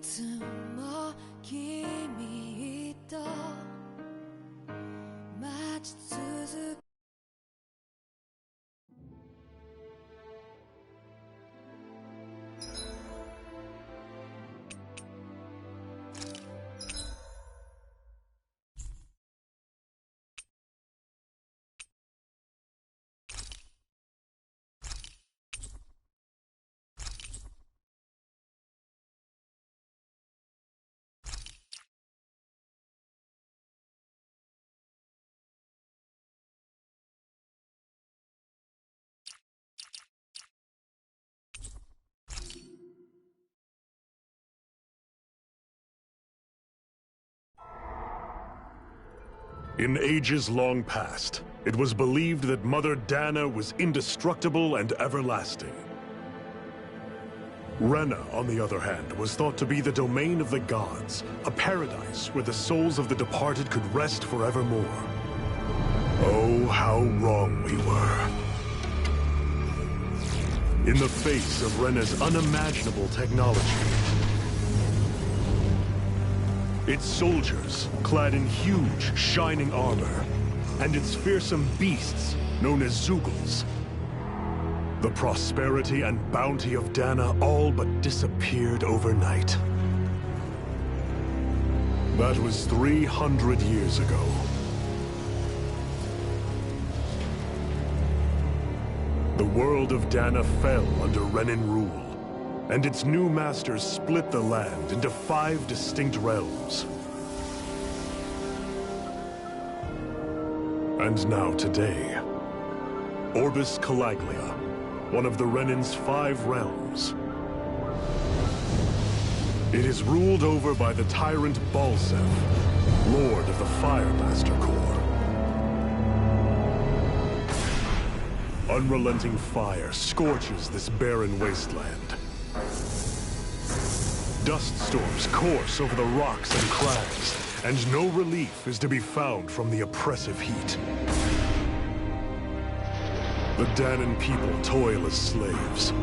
つも君と待ち続け In ages long past, it was believed that Mother Dana was indestructible and everlasting. Rena, on the other hand, was thought to be the domain of the gods, a paradise where the souls of the departed could rest forevermore. Oh, how wrong we were. In the face of Rena's unimaginable technology, its soldiers, clad in huge, shining armor, and its fearsome beasts, known as Zeugles. The prosperity and bounty of Dana all but disappeared overnight. That was 300 years ago. The world of Dana fell under Renan rule, and its new masters split the land into 5 distinct realms. And now today, Orbis Calaglia, one of the Renan's 5 realms. It is ruled over by the tyrant Balsef, Lord of the Firemaster Corps. Unrelenting fire scorches this barren wasteland. Dust storms course over the rocks and crags, and no relief is to be found from the oppressive heat. The Danan people toil as slaves.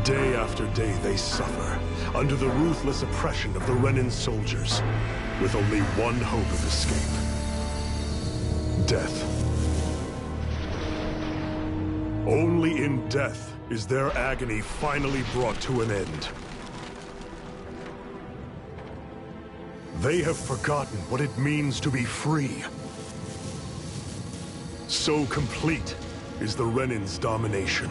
Day after day they suffer, under the ruthless oppression of the Renan soldiers, with only one hope of escape. Death. Only in death is their agony finally brought to an end. They have forgotten what it means to be free. So complete is the Renan's domination.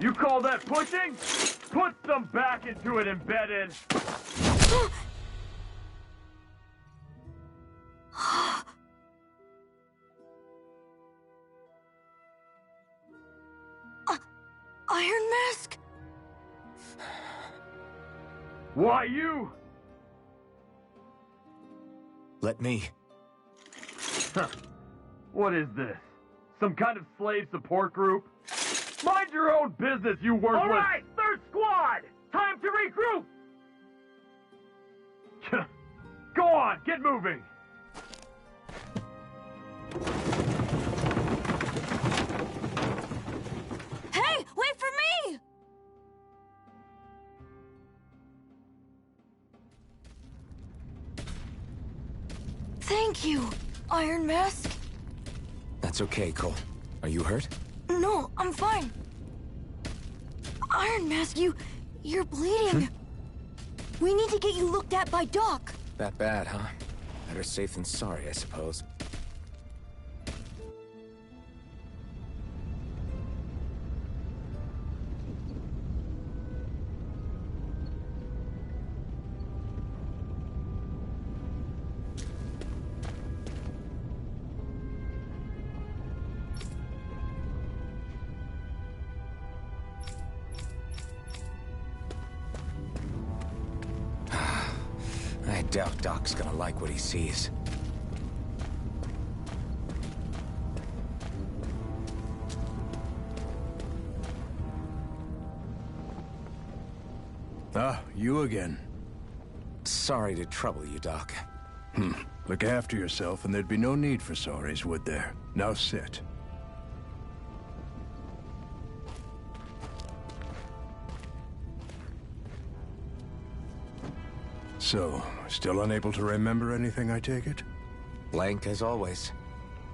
You call that pushing? Put some back into it, embedded! Iron Mask? Why you? Let me. Huh. What is this? Some kind of slave support group? Mind your own business, you worthless... All right, third squad! Time to regroup! Go on, get moving! Hey, wait for me! Thank you, Iron Mask. That's okay, Cole. Are you hurt? No, I'm fine. Iron Mask, you're bleeding. We need to get you looked at by Doc. That bad, huh? Better safe than sorry, I suppose. I doubt Doc's gonna like what he sees. Ah, you again. Sorry to trouble you, Doc. Look after yourself and there'd be no need for sorries, would there? Now sit. So, still unable to remember anything, I take it? Blank as always.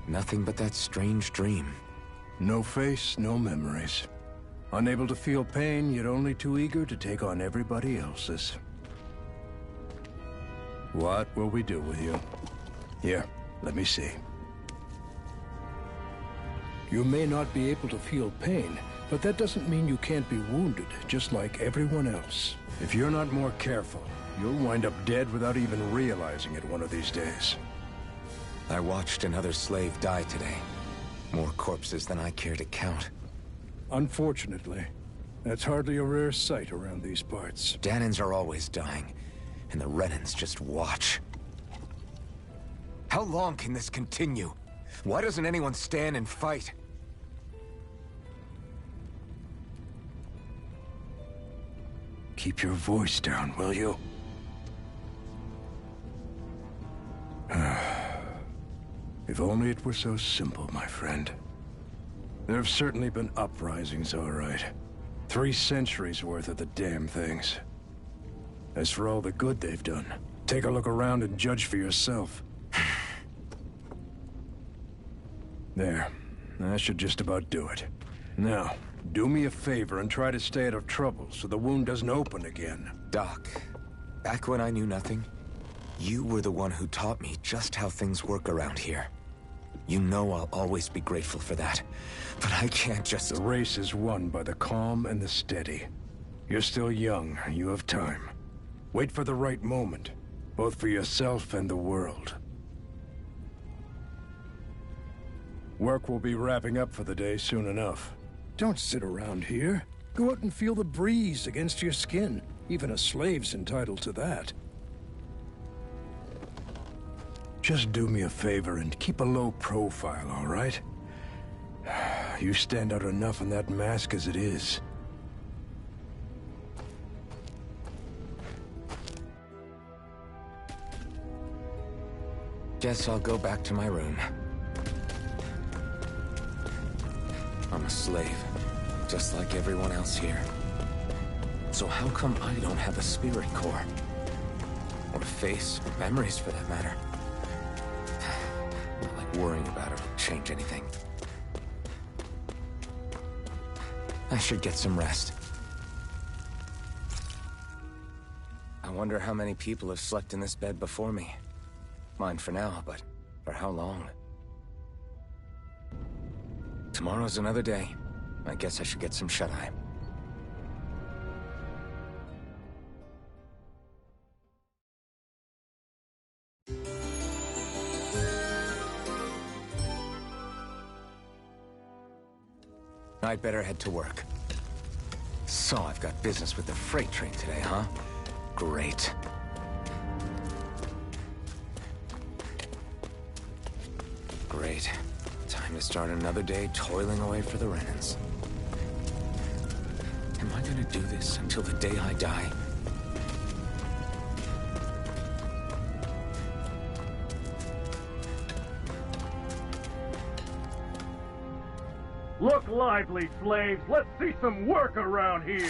Nothing but that strange dream. No face, no memories. Unable to feel pain, yet only too eager to take on everybody else's. What will we do with you? Here, let me see. You may not be able to feel pain, but that doesn't mean you can't be wounded, just like everyone else. If you're not more careful, you'll wind up dead without even realizing it one of these days. I watched another slave die today. More corpses than I care to count. Unfortunately, that's hardly a rare sight around these parts. Danins are always dying, and the Renans just watch. How long can this continue? Why doesn't anyone stand and fight? Keep your voice down, will you? If only it were so simple, my friend. There have certainly been uprisings, all right. 3 centuries worth of the damn things. As for all the good they've done, take a look around and judge for yourself. There. That should just about do it. Now, do me a favor and try to stay out of trouble so the wound doesn't open again. Doc, back when I knew nothing, you were the one who taught me just how things work around here. You know I'll always be grateful for that, but I can't just... The race is won by the calm and the steady. You're still young, you have time. Wait for the right moment, both for yourself and the world. Work will be wrapping up for the day soon enough. Don't sit around here. Go out and feel the breeze against your skin. Even a slave's entitled to that. Just do me a favor and keep a low profile, all right? You stand out enough in that mask as it is. Guess I'll go back to my room. I'm a slave, just like everyone else here. So how come I don't have a spirit core? Or a face, or memories for that matter? Not like worrying about it will change anything. I should get some rest. I wonder how many people have slept in this bed before me. Mine for now, but for how long? Tomorrow's another day. I guess I should get some shut-eye. I'd better head to work. So I've got business with the freight train today, huh? Great. Great. Time to start another day toiling away for the Renans. Am I gonna do this until the day I die? Look lively, slaves. Let's see some work around here.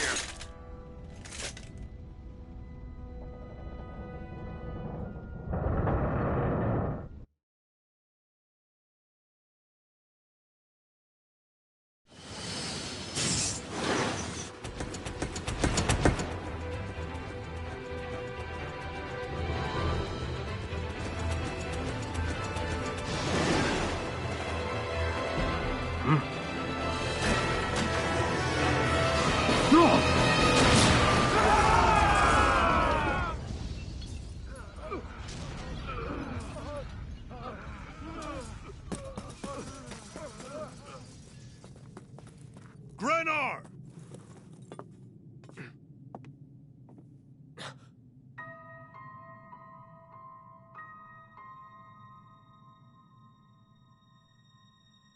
Grenar!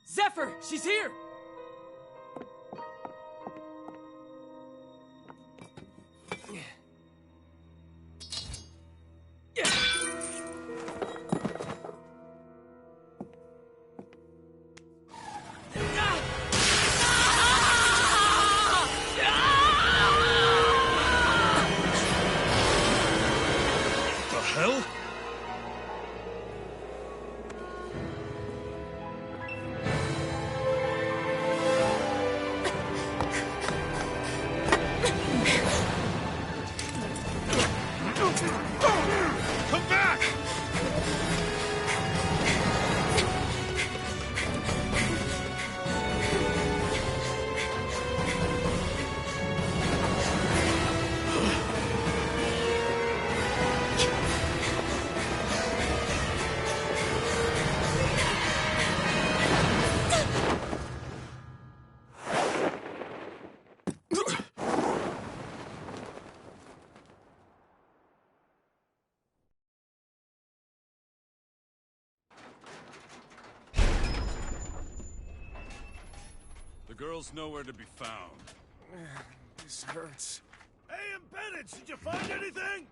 Zephyr! She's here! The hell? Come back! The girl's nowhere to be found. This hurts. Hey, Embedded, did you find anything?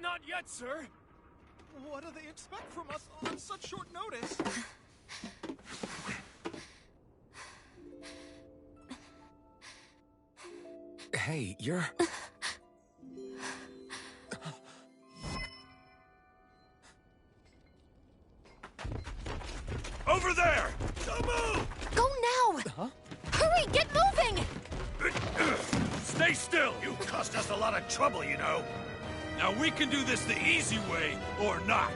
Not yet, sir. What do they expect from us on such short notice? Hey, you're... Over there! Don't move! Go now! Huh? Hurry, get moving! Stay still! You caused us a lot of trouble, you know. Now we can do this the easy way, or not.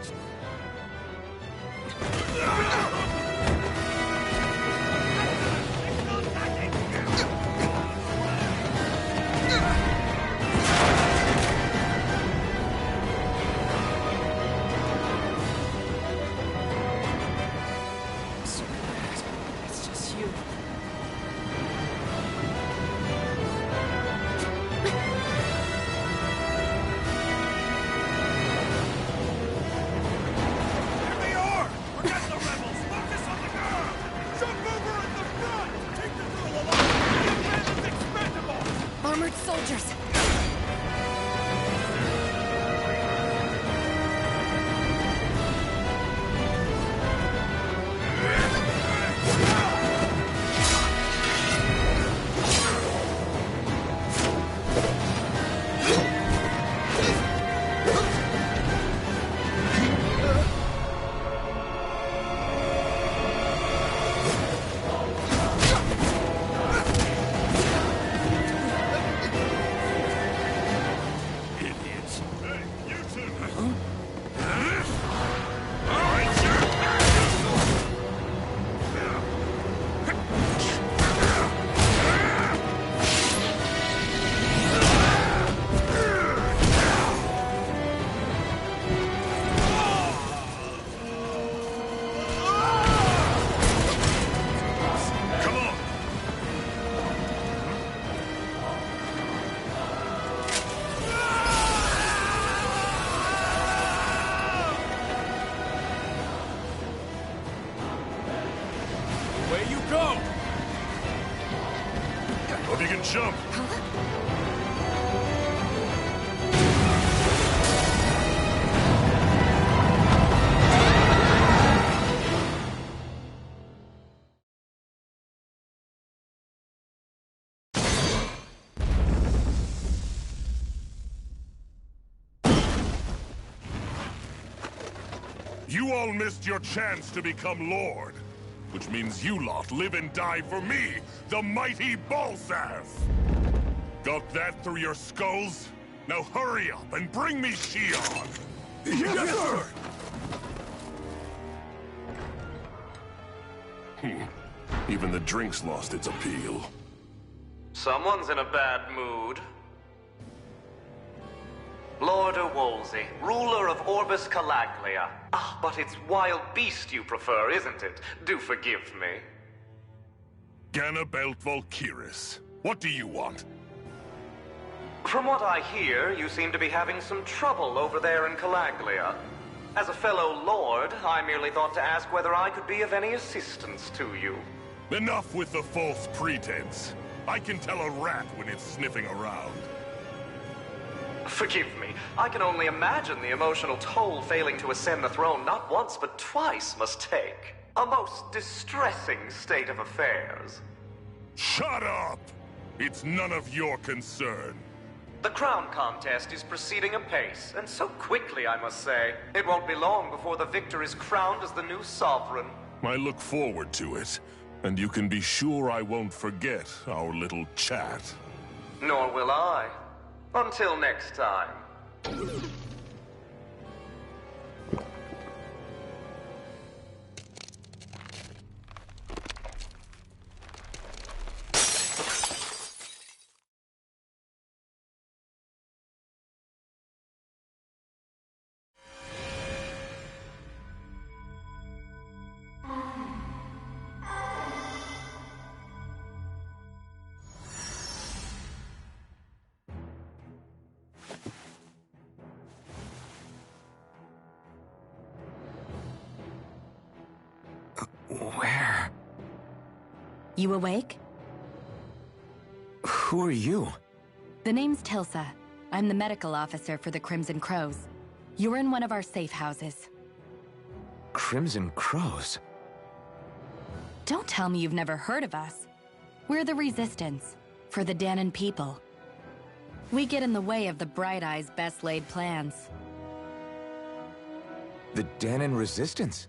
It's just you. Here they are! Forget the rebels! Focus on the girl! Jump over at the front! Take the girl along! The bandits expendable! Armored soldiers! Idiots! Hey, you two! All right, sir! Come on! Away you go! Hope you can jump! You all missed your chance to become Lord. Which means you lot live and die for me, the mighty Balsath! Got that through your skulls? Now hurry up and bring me Shion! Yes, sir! Even the drink's lost its appeal. Someone's in a bad mood. Lord Wolsey, ruler of Orbis Calaglia. Ah, but it's wild beast you prefer, isn't it? Do forgive me. Ganabelt Valkyris. What do you want? From what I hear, you seem to be having some trouble over there in Calaglia. As a fellow lord, I merely thought to ask whether I could be of any assistance to you. Enough with the false pretense. I can tell a rat when it's sniffing around. Forgive me, I can only imagine the emotional toll failing to ascend the throne not once but twice must take. A most distressing state of affairs. Shut up! It's none of your concern. The crown contest is proceeding apace, and so quickly, I must say. It won't be long before the victor is crowned as the new sovereign. I look forward to it, and you can be sure I won't forget our little chat. Nor will I. Until next time. Where? You awake? Who are you? The name's Tilsa. I'm the medical officer for the Crimson Crows. You're in one of our safe houses. Crimson Crows? Don't tell me you've never heard of us. We're the Resistance, for the Danon people. We get in the way of the Bright Eye's best-laid plans. The Danon Resistance?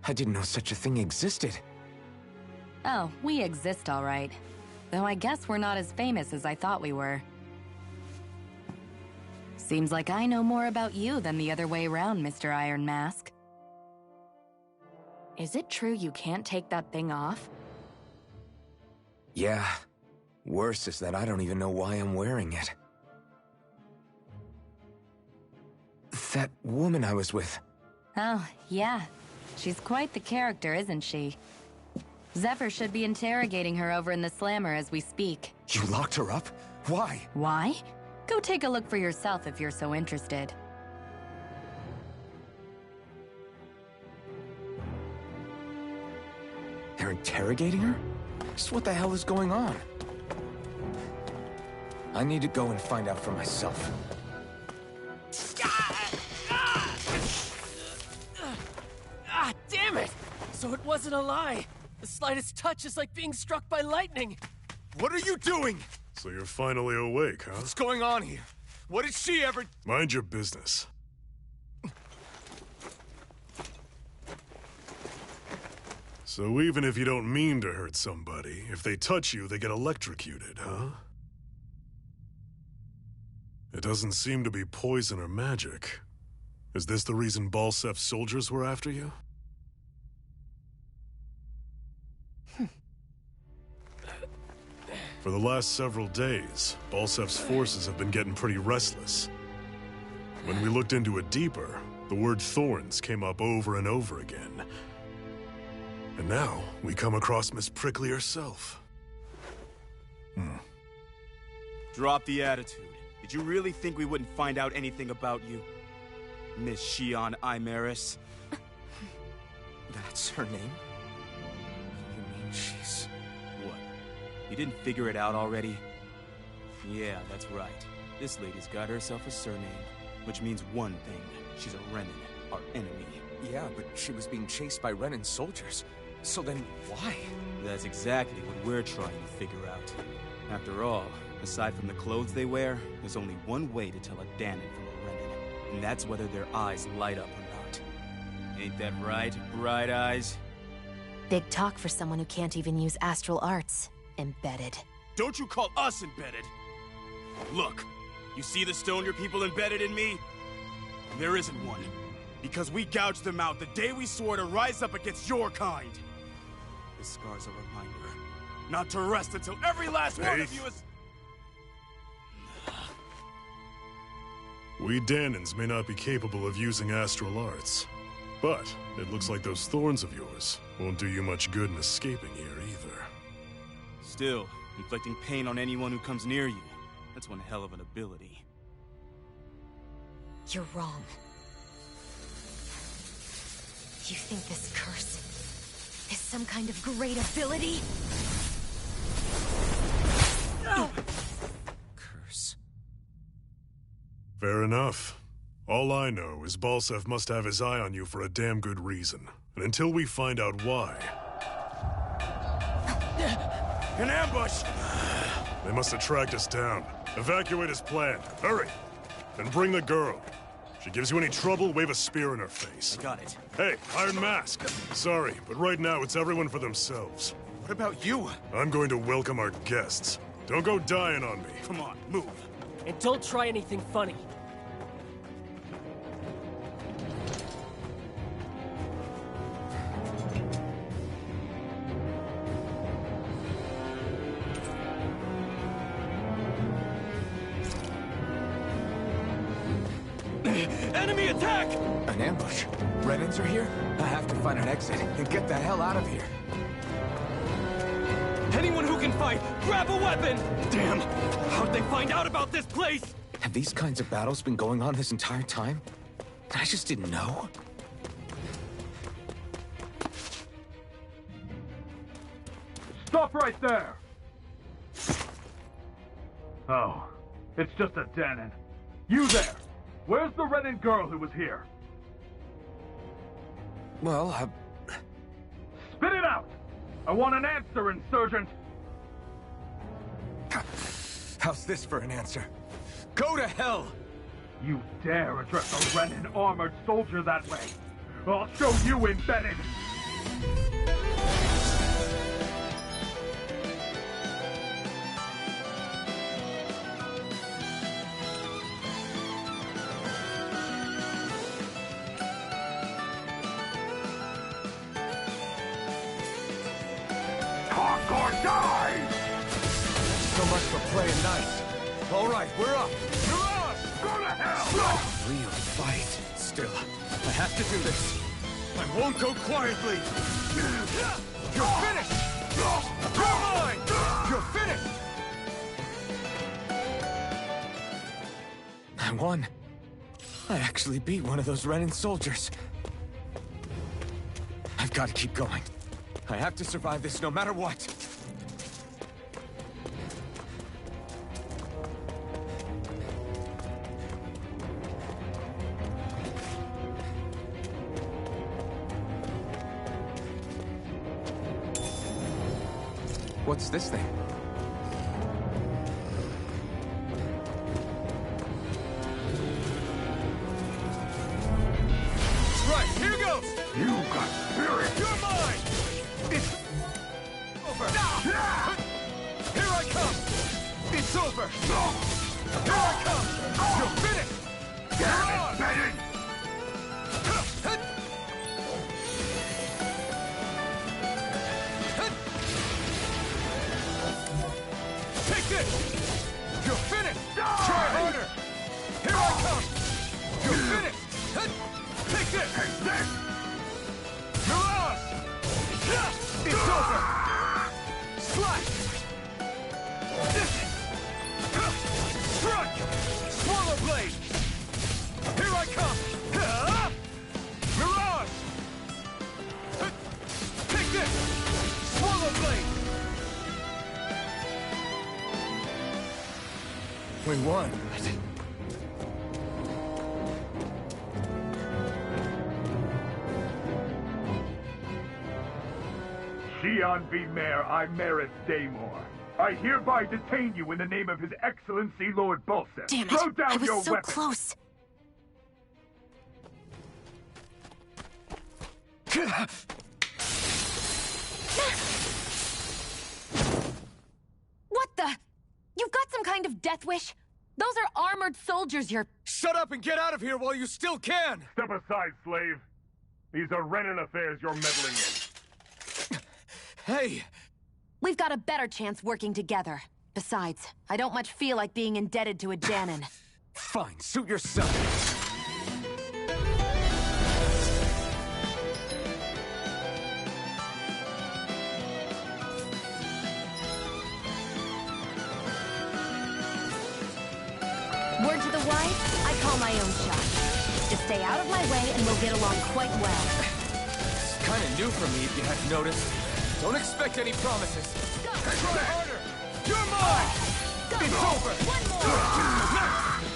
I didn't know such a thing existed. Oh, we exist all right. Though I guess we're not as famous as I thought we were. Seems like I know more about you than the other way around, Mr. Iron Mask. Is it true you can't take that thing off? Yeah. Worse is that I don't even know why I'm wearing it. That woman I was with. Oh, yeah. She's quite the character, isn't she? Zephyr should be interrogating her over in the Slammer as we speak. You locked her up? Why? Why? Go take a look for yourself if you're so interested. They're interrogating her? Just what the hell is going on? I need to go and find out for myself. Ah, damn it! So it wasn't a lie. The slightest touch is like being struck by lightning. What are you doing? So you're finally awake, huh? What's going on here? What did she ever... Mind your business. So even if you don't mean to hurt somebody, if they touch you, they get electrocuted, huh? It doesn't seem to be poison or magic. Is this the reason Balsef's soldiers were after you? For the last several days, Balsef's forces have been getting pretty restless. When we looked into it deeper, the word thorns came up over and over again. And now, we come across Miss Prickly herself. Drop the attitude. Did you really think we wouldn't find out anything about you? Miss Shion Imaris? That's her name? You mean she's... What? You didn't figure it out already? Yeah, that's right. This lady's got herself a surname, which means one thing. She's a Renan, our enemy. Yeah, but she was being chased by Renan's soldiers. So then, why? That's exactly what we're trying to figure out. After all, aside from the clothes they wear, there's only one way to tell a Danon from a Renan, and that's whether their eyes light up or not. Ain't that right, Bright Eyes? Big talk for someone who can't even use astral arts. Embedded. Don't you call us embedded! Look, you see the stone your people embedded in me? There isn't one. Because we gouged them out the day we swore to rise up against your kind. This scar's a reminder. not to rest until every last one of you is... We Danans may not be capable of using astral arts, but it looks like those thorns of yours won't do you much good in escaping here either. Still, inflicting pain on anyone who comes near you, that's one hell of an ability. You're wrong. You think this curse is some kind of great ability? Curse. Fair enough. All I know is Balsef must have his eye on you for a damn good reason. And until we find out why... An ambush! They must have tracked us down. Evacuate as planned. Hurry! And bring the girl. If she gives you any trouble, wave a spear in her face. I got it. Hey, Iron Mask. Sorry, but right now it's everyone for themselves. What about you? I'm going to welcome our guests. Don't go dying on me. Come on, move. And don't try anything funny. Enemy attack! An ambush? Renans are here? I have to find an exit and get the hell out of here. Anyone who can fight, grab a weapon! Damn! How'd they find out about this place? Have these kinds of battles been going on this entire time? I just didn't know. Stop right there! Oh, it's just a Danon. You there! Where's the Renan girl who was here? Well, Spit it out! I want an answer, Insurgent! how's this for an answer? Go to hell! You dare address a Renan armored soldier that way? I'll show you embedded! Talk or die! So much for playing nice. All right, we're up. Go to hell! Real fight. Still, I have to do this. I won't go quietly! You're finished! You're mine! You're finished! I won. I actually beat one of those Renan soldiers. I've got to keep going. I have to survive this no matter what. What's this thing? Right, here goes! You got spirit! You're mine! It's over! Here I come! It's over! Here I come! You're finished! You're on! Embedded! Take this! You're finished! Try harder! Here I come! You're finished! Take this! You're on! It's over! Slash! Strike! Swallow blade! Here I come! Mirage! Take this! Swallow blade! We won. Shion V. Mayor Imeris Daymore. I hereby detain you in the name of His Excellency Lord Balsef. Damn it! Throw down I was your so weapon. close. What the? You've got some kind of death wish? Those are armored soldiers you're... Shut up and get out of here while you still can! Step aside, slave. These are Renan affairs you're meddling in. Hey! We've got a better chance working together. Besides, I don't much feel like being indebted to a Danon. Fine, suit yourself. Word to the wise, I call my own shot. Just stay out of my way and we'll get along quite well. It's kinda new for me, if you hadn't noticed. Don't expect any promises. Try harder! You're mine! It's over! One more!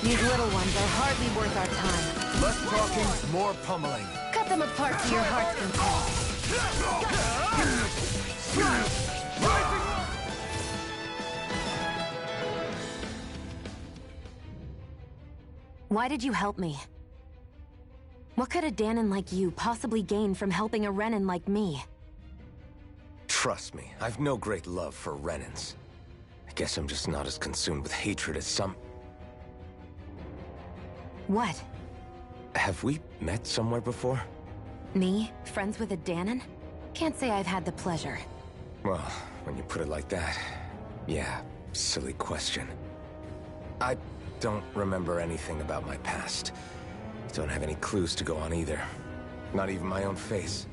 These little ones are hardly worth our time. Less talking, more pummeling. Cut them apart to your heart's content. Why did you help me? What could a Danon like you possibly gain from helping a Renan like me? Trust me, I've no great love for Renans. I guess I'm just not as consumed with hatred as some... What? Have we met somewhere before? Me? Friends with a Danon? Can't say I've had the pleasure. Well, when you put it like that, yeah, silly question. I don't remember anything about my past. Don't have any clues to go on either. Not even my own face.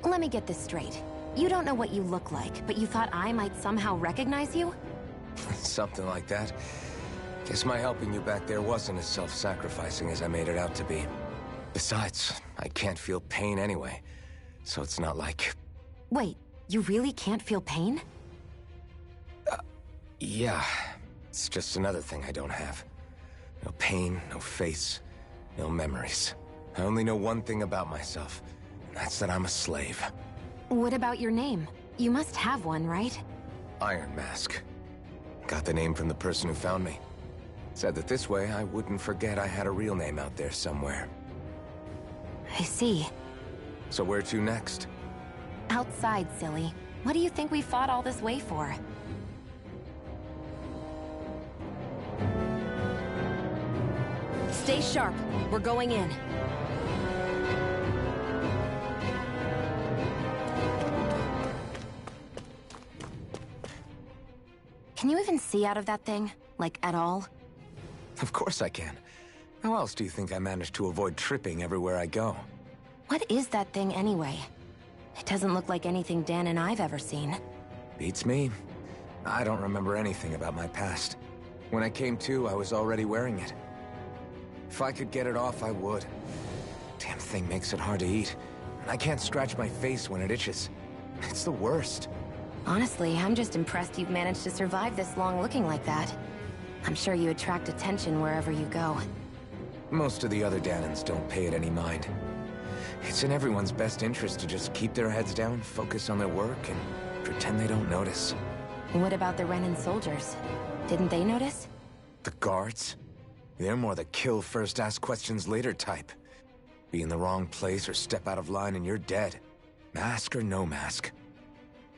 Let me get this straight. You don't know what you look like, but you thought I might somehow recognize you? Something like that. Guess my helping you back there wasn't as self-sacrificing as I made it out to be. Besides, I can't feel pain anyway, so it's not like... Wait, you really can't feel pain? Yeah. It's just another thing I don't have. No pain, no face, no memories. I only know one thing about myself, and that's that I'm a slave. What about your name? You must have one, right? Iron Mask. Got the name from the person who found me. Said that this way I wouldn't forget I had a real name out there somewhere. I see. So where to next? Outside, silly. What do you think we fought all this way for? Stay sharp. We're going in. Can you even see out of that thing? Like, at all? Of course I can. How else do you think I managed to avoid tripping everywhere I go? What is that thing anyway? It doesn't look like anything Dan and I've ever seen. Beats me. I don't remember anything about my past. When I came to, I was already wearing it. If I could get it off, I would. Damn thing makes it hard to eat. And I can't scratch my face when it itches. It's the worst. Honestly, I'm just impressed you've managed to survive this long looking like that. I'm sure you attract attention wherever you go. Most of the other Danons don't pay it any mind. It's in everyone's best interest to just keep their heads down, focus on their work, and pretend they don't notice. What about the Renan soldiers? Didn't they notice? The guards? They're more the kill first, ask questions later type. Be in the wrong place or step out of line and you're dead. Mask or no mask.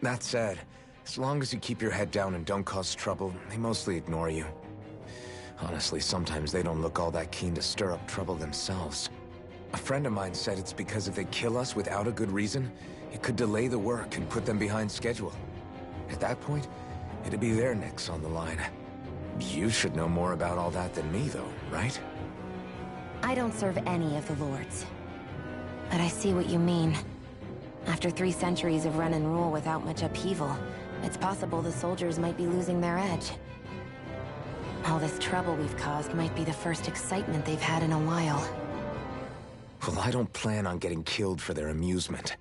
That said, as long as you keep your head down and don't cause trouble, they mostly ignore you. Honestly, sometimes they don't look all that keen to stir up trouble themselves. A friend of mine said it's because if they kill us without a good reason, it could delay the work and put them behind schedule. At that point, it'd be their necks on the line. You should know more about all that than me, though, right? I don't serve any of the lords. But I see what you mean. After 3 centuries of run and rule without much upheaval, it's possible the soldiers might be losing their edge. All this trouble we've caused might be the first excitement they've had in a while. Well, I don't plan on getting killed for their amusement.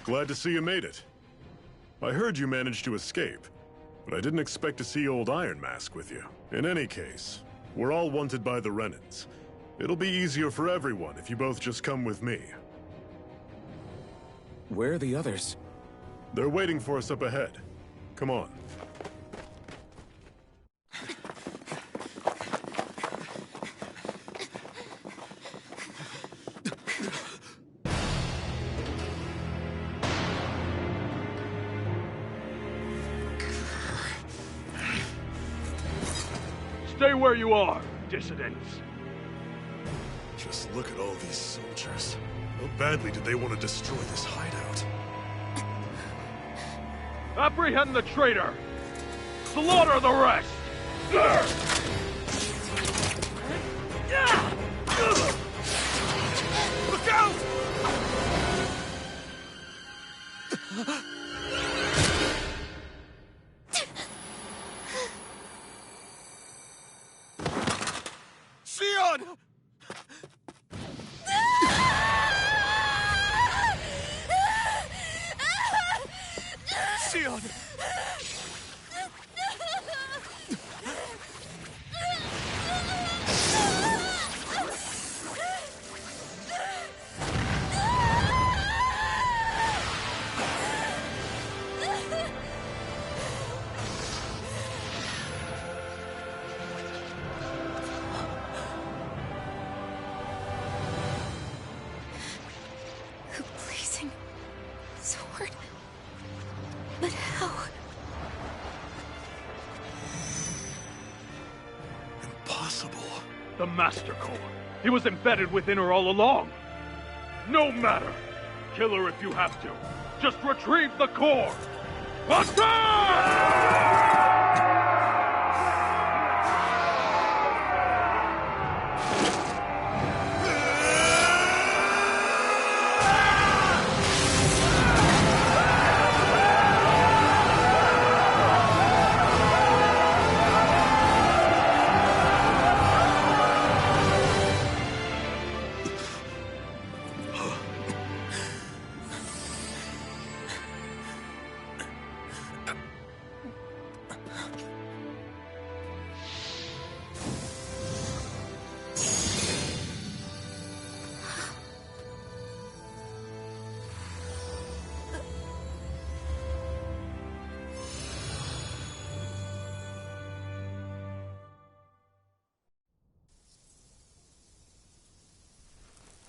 Glad to see you made it. I heard you managed to escape, but I didn't expect to see old Iron Mask with you. In any case, we're all wanted by the Renans. It'll be easier for everyone if you both just come with me. Where are the others? They're waiting for us up ahead. Come on. Stay where you are, dissidents. Just look at all these soldiers. How badly did they want to destroy this hideout? Apprehend the traitor! Slaughter the rest! Look out! Sion! Sion! The blazing sword. But how? Impossible. The Master Core. He was embedded within her all along. No matter. Kill her if you have to. Just retrieve the core. Attack!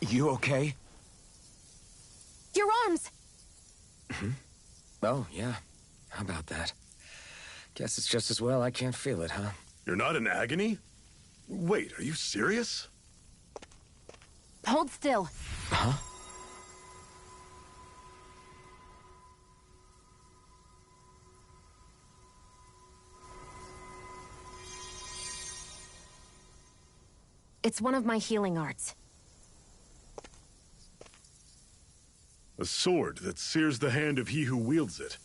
You okay? Your arms! Oh, yeah. How about that? Guess it's just as well I can't feel it, huh? You're not in agony? Wait, are you serious? Hold still. Huh? It's one of my healing arts. A sword that sears the hand of he who wields it,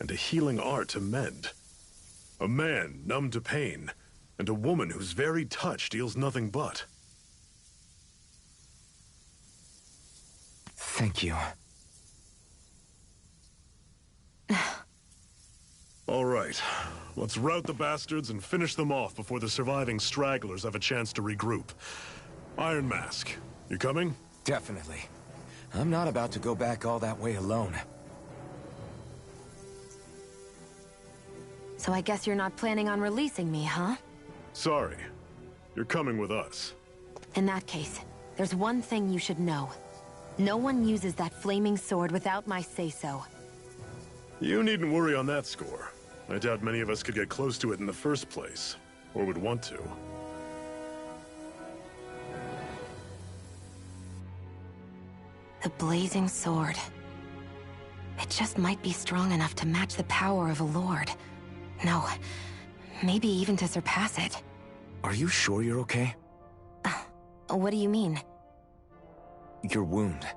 and a healing art to mend. A man numb to pain, and a woman whose very touch deals nothing but. Thank you. All right, let's rout the bastards and finish them off before the surviving stragglers have a chance to regroup. Iron Mask, you coming? Definitely. I'm not about to go back all that way alone. So I guess you're not planning on releasing me, huh? Sorry. You're coming with us. In that case, there's one thing you should know. No one uses that flaming sword without my say-so. You needn't worry on that score. I doubt many of us could get close to it in the first place, or would want to. The blazing sword. It just might be strong enough to match the power of a lord. No, maybe even to surpass it. Are you sure you're okay? What do you mean? Your wound.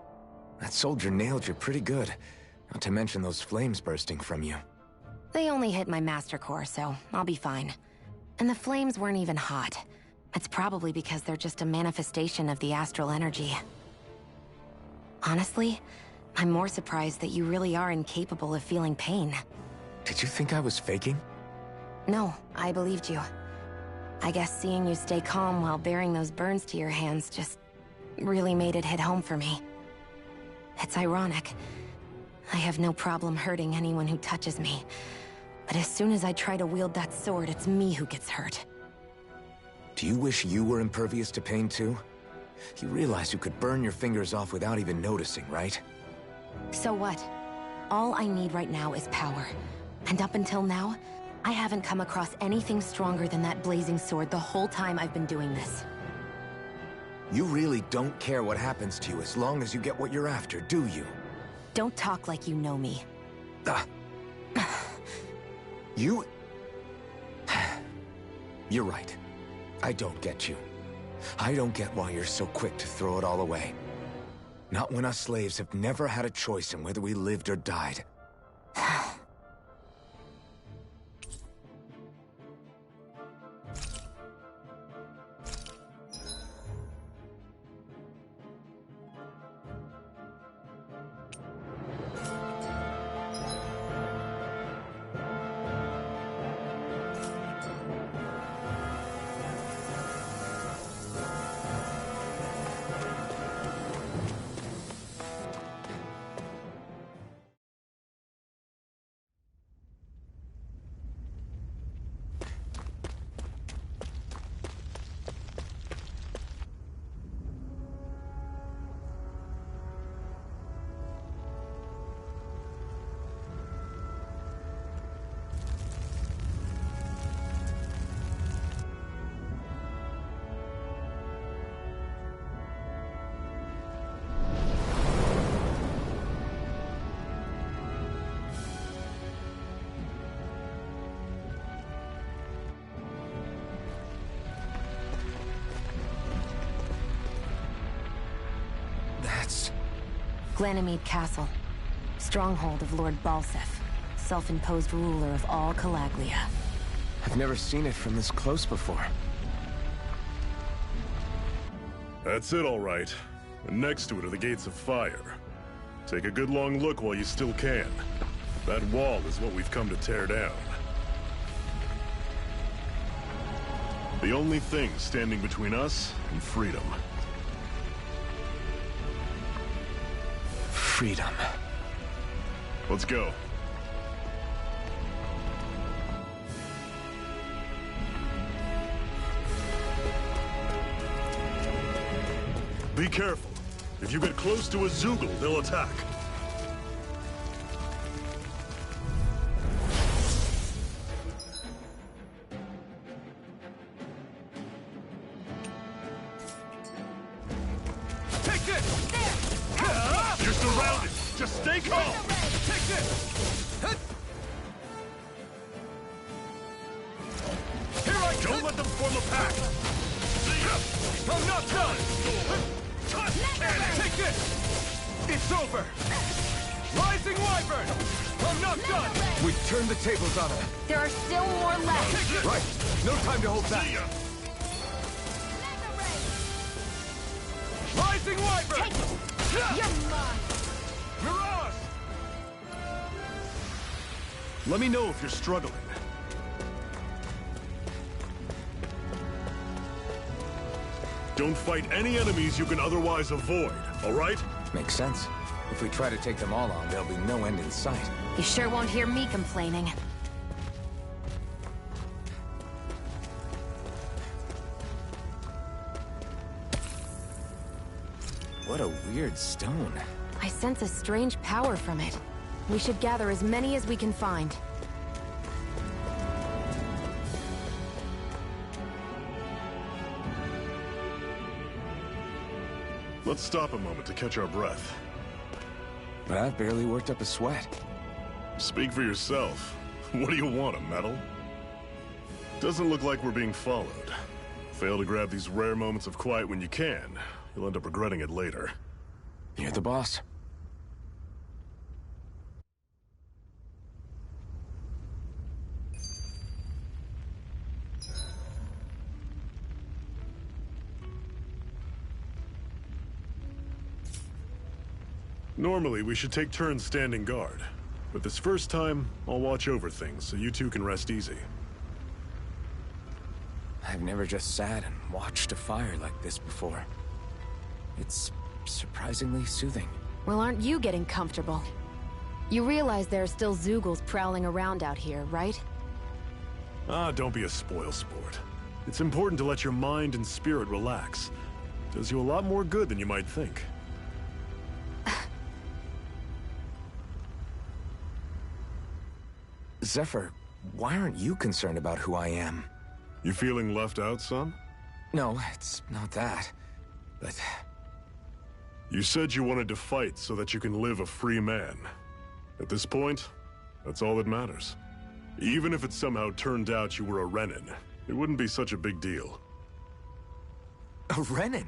That soldier nailed you pretty good. Not to mention those flames bursting from you. They only hit my master core, so I'll be fine. And the flames weren't even hot. It's probably because they're just a manifestation of the astral energy. Honestly, I'm more surprised that you really are incapable of feeling pain. Did you think I was faking? No, I believed you. I guess seeing you stay calm while bearing those burns to your hands just really made it hit home for me. It's ironic. I have no problem hurting anyone who touches me. But as soon as I try to wield that sword, it's me who gets hurt. Do you wish you were impervious to pain too? You realize you could burn your fingers off without even noticing, right? So what? All I need right now is power. And up until now, I haven't come across anything stronger than that blazing sword the whole time I've been doing this. You really don't care what happens to you as long as you get what you're after, do you? Don't talk like you know me. You... You're right. I don't get you. I don't get why you're so quick to throw it all away. Not when us slaves have never had a choice in whether we lived or died. Glanamede Castle. Stronghold of Lord Balsef. Self-imposed ruler of all Calaglia. I've never seen it from this close before. That's it, all right. And next to it are the Gates of Fire. Take a good long look while you still can. That wall is what we've come to tear down. The only thing standing between us and freedom. Freedom. Let's go. Be careful. If you get close to a Zoogle, they'll attack. Take this! You're surrounded! Just stay calm! Take this! Here I go! Don't let them form a pack! I'm not done! Take this! It's over! Rising Wyvern! I'm not done! We've turned the tables on her. There are still more left! Right. No time to hold back. See ya! Rising Wyvern! You're mine! Mirage! Let me know if you're struggling. Don't fight any enemies you can otherwise avoid, all right? Makes sense. If we try to take them all on, there'll be no end in sight. You sure won't hear me complaining. What a weird stone. I sense a strange power from it. We should gather as many as we can find. Let's stop a moment to catch our breath. But I've barely worked up a sweat. Speak for yourself. What do you want, a medal? Doesn't look like we're being followed. Fail to grab these rare moments of quiet when you can. You'll end up regretting it later. You're the boss. Normally, we should take turns standing guard. But this first time, I'll watch over things so you two can rest easy. I've never just sat and watched a fire like this before. It's surprisingly soothing. Well, aren't you getting comfortable? You realize there are still Zoogles prowling around out here, right? Ah, don't be a spoilsport. It's important to let your mind and spirit relax. Does you a lot more good than you might think. Zephyr, why aren't you concerned about who I am? You feeling left out, son? No, it's not that. but... You said you wanted to fight so that you can live a free man. At this point, that's all that matters. Even if it somehow turned out you were a Renin, it wouldn't be such a big deal. A Renin?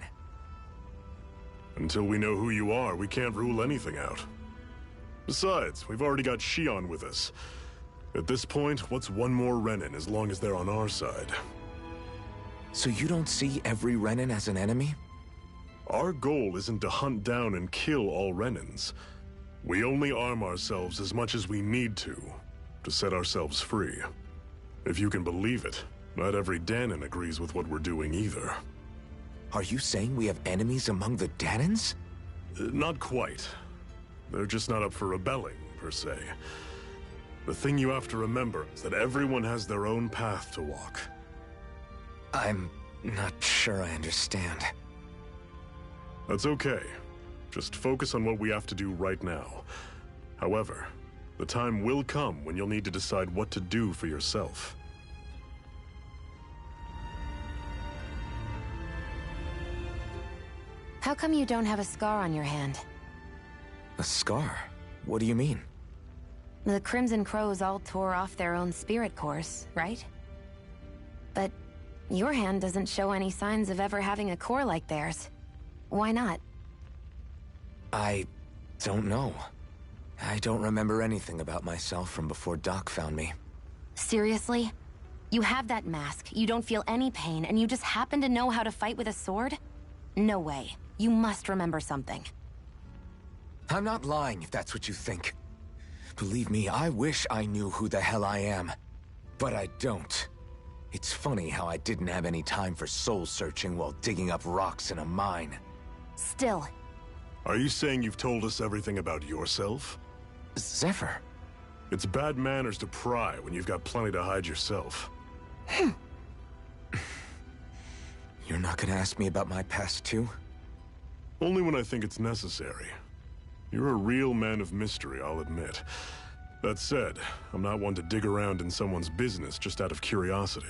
Until we know who you are, we can't rule anything out. Besides, we've already got Shion with us. At this point, what's one more Renin as long as they're on our side? So you don't see every Renin as an enemy? Our goal isn't to hunt down and kill all Renins. We only arm ourselves as much as we need to set ourselves free. If you can believe it, not every Danon agrees with what we're doing either. Are you saying we have enemies among the Danons? Not quite. They're just not up for rebelling, per se. The thing you have to remember is that everyone has their own path to walk. I'm not sure I understand. That's okay. Just focus on what we have to do right now. However, the time will come when you'll need to decide what to do for yourself. How come you don't have a scar on your hand? A scar? What do you mean? The Crimson Crows all tore off their own spirit cores, right? But your hand doesn't show any signs of ever having a core like theirs. Why not? I don't know. I don't remember anything about myself from before Doc found me. Seriously? You have that mask, you don't feel any pain, and you just happen to know how to fight with a sword? No way. You must remember something. I'm not lying if that's what you think. Believe me, I wish I knew who the hell I am. But I don't. It's funny how I didn't have any time for soul-searching while digging up rocks in a mine. Still. Are you saying you've told us everything about yourself? Zephyr. It's bad manners to pry when you've got plenty to hide yourself. You're not gonna ask me about my past too? Only when I think it's necessary. You're a real man of mystery, I'll admit. That said, I'm not one to dig around in someone's business just out of curiosity.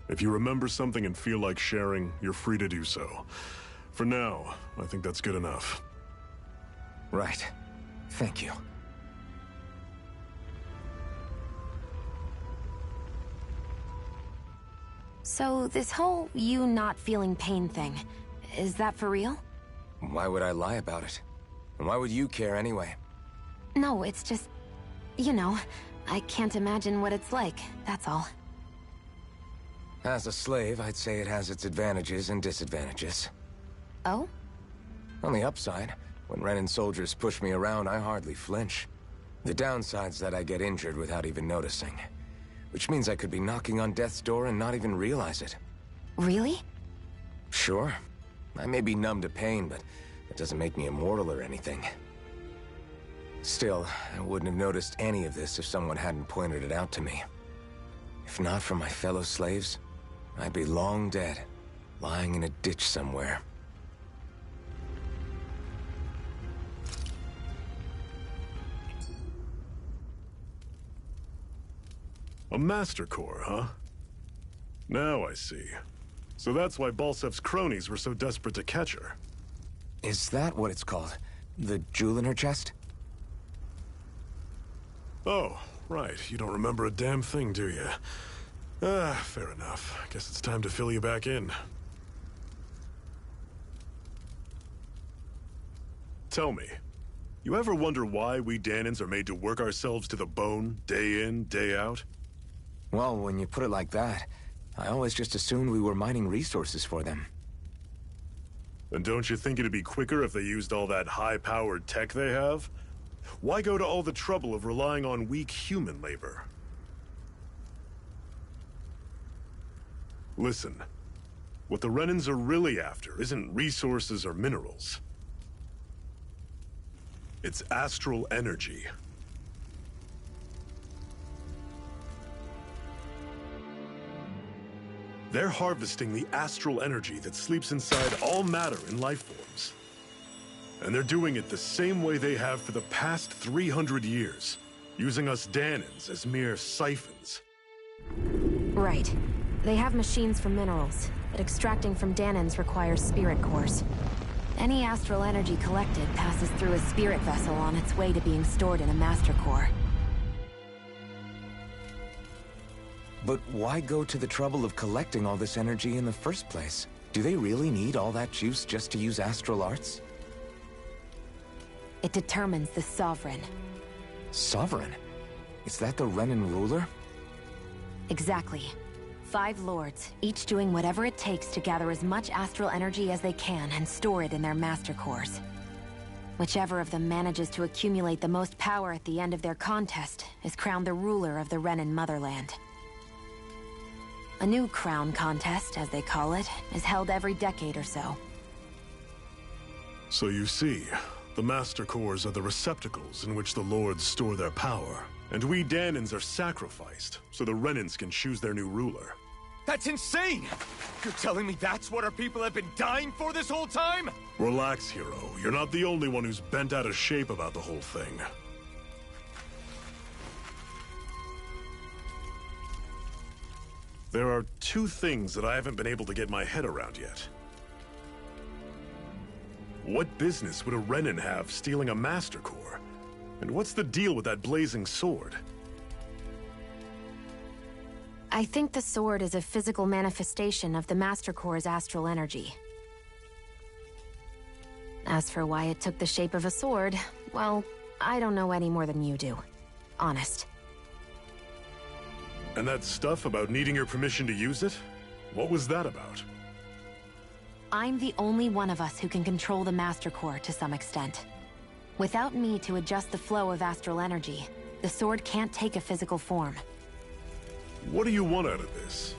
If you remember something and feel like sharing, you're free to do so. For now, I think that's good enough. Right. Thank you. So this whole you not feeling pain thing, is that for real? Why would I lie about it? And why would you care anyway? No, it's just... You know, I can't imagine what it's like, that's all. As a slave, I'd say it has its advantages and disadvantages. Oh? On the upside, when Renin soldiers push me around, I hardly flinch. The downside's that I get injured without even noticing. Which means I could be knocking on death's door and not even realize it. Really? Sure. I may be numb to pain, but that doesn't make me immortal or anything. Still, I wouldn't have noticed any of this if someone hadn't pointed it out to me. If not for my fellow slaves, I'd be long dead, lying in a ditch somewhere. A Master Core, huh? Now I see. So that's why Balsef's cronies were so desperate to catch her. Is that what it's called? The jewel in her chest? Oh, right. You don't remember a damn thing, do you? Fair enough. Guess it's time to fill you back in. Tell me, you ever wonder why we Danons are made to work ourselves to the bone, day in, day out? Well, when you put it like that, I always just assumed we were mining resources for them. Then don't you think it'd be quicker if they used all that high-powered tech they have? Why go to all the trouble of relying on weak human labor? Listen, what the Renins are really after isn't resources or minerals. It's astral energy. They're harvesting the astral energy that sleeps inside all matter in life forms. And they're doing it the same way they have for the past 300 years, using us Danons as mere siphons. Right. They have machines for minerals, but extracting from Danons requires spirit cores. Any astral energy collected passes through a spirit vessel on its way to being stored in a master core. But why go to the trouble of collecting all this energy in the first place? Do they really need all that juice just to use astral arts? It determines the Sovereign. Sovereign? Is that the Renan ruler? Exactly. 5 lords, each doing whatever it takes to gather as much astral energy as they can and store it in their master cores. Whichever of them manages to accumulate the most power at the end of their contest is crowned the ruler of the Renan motherland. A new crown contest, as they call it, is held every decade or so. So you see, the Master Cores are the receptacles in which the Lords store their power. And we Danons are sacrificed, so the Renans can choose their new ruler. That's insane! You're telling me that's what our people have been dying for this whole time? Relax, hero. You're not the only one who's bent out of shape about the whole thing. There are 2 things that I haven't been able to get my head around yet. What business would a Renan have stealing a Master Core? And what's the deal with that blazing sword? I think the sword is a physical manifestation of the Master Core's astral energy. As for why it took the shape of a sword, well, I don't know any more than you do. Honest. And that stuff about needing your permission to use it? What was that about? I'm the only one of us who can control the Master Core to some extent. Without me to adjust the flow of astral energy, the sword can't take a physical form. What do you want out of this?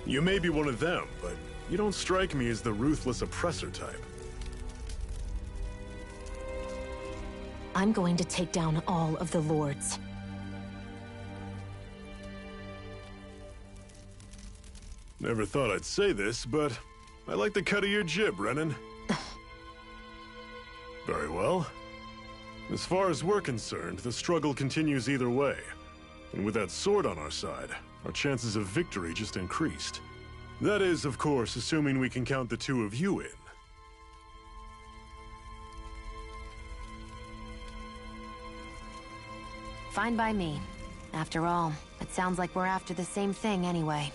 You may be one of them, but you don't strike me as the ruthless oppressor type. I'm going to take down all of the lords. Never thought I'd say this, but I like the cut of your jib, Renan. Very well. As far as we're concerned, the struggle continues either way. And with that sword on our side, our chances of victory just increased. That is, of course, assuming we can count the 2 of you in. Fine by me. After all, it sounds like we're after the same thing anyway.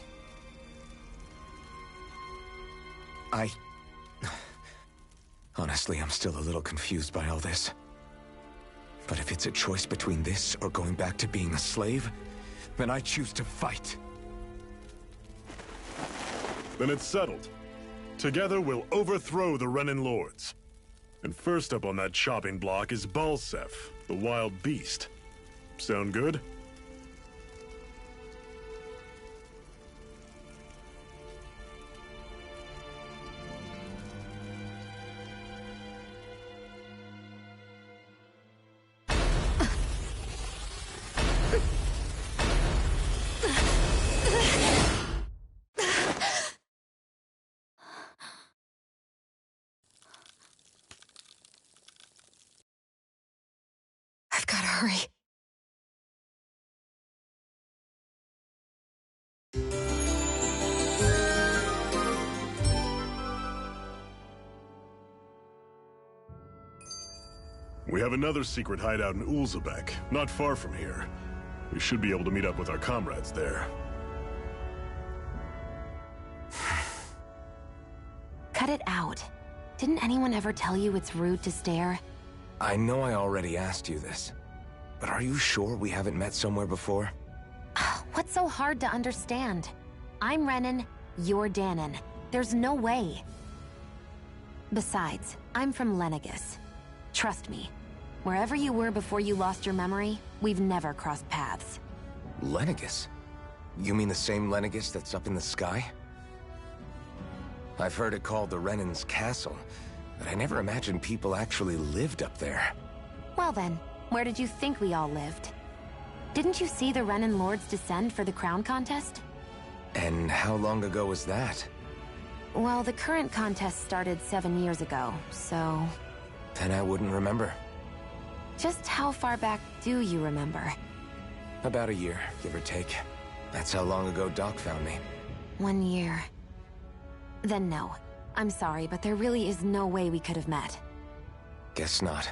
Honestly, I'm still a little confused by all this. But if it's a choice between this or going back to being a slave, then I choose to fight. Then it's settled. Together, we'll overthrow the Renan Lords. And first up on that chopping block is Balsef, the wild beast. Sound good? I've got to hurry. We have another secret hideout in Ulzebek, not far from here. We should be able to meet up with our comrades there. Cut it out. Didn't anyone ever tell you it's rude to stare? I know I already asked you this, but are you sure we haven't met somewhere before? What's so hard to understand? I'm Renan, you're Danon. There's no way. Besides, I'm from Lenegis. Trust me, wherever you were before you lost your memory, we've never crossed paths. Lenegis? You mean the same Lenegis that's up in the sky? I've heard it called the Renan's Castle, but I never imagined people actually lived up there. Well then, where did you think we all lived? Didn't you see the Renan Lords descend for the crown contest? And how long ago was that? Well, the current contest started 7 years ago, so... Then I wouldn't remember. Just how far back do you remember? About a year, give or take. That's how long ago Doc found me. 1 year. Then no. I'm sorry, but there really is no way we could have met. Guess not.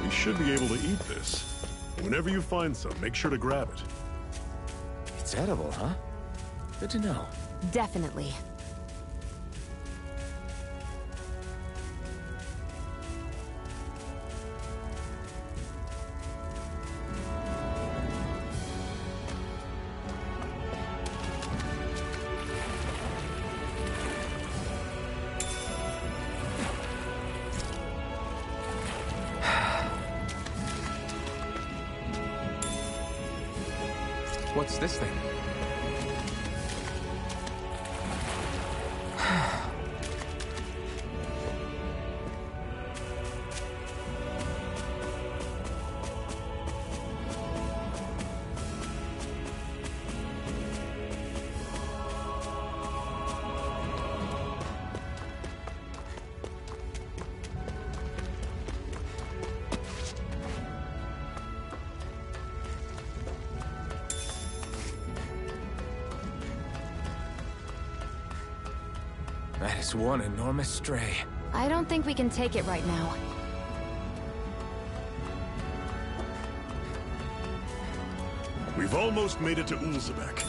We should be able to eat this. Whenever you find some, make sure to grab it. It's edible, huh? Good to know. Definitely. What's this thing? That is one enormous stray. I don't think we can take it right now. We've almost made it to Ulzebek.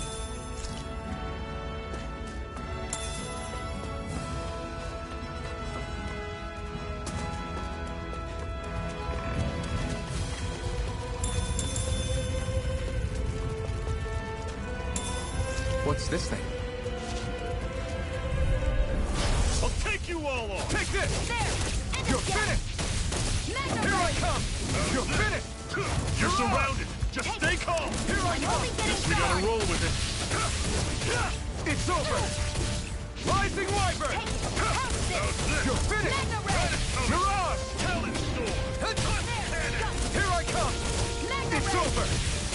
What's this thing? You all off. Take this! There! You're finished! Here I come! You're finished! You're surrounded! Just stay calm! Here I come! Guess we gotta roll with it. It's over! Rising Wyvern! You're finished! You're on! Talon Storm! Here I come! It's over!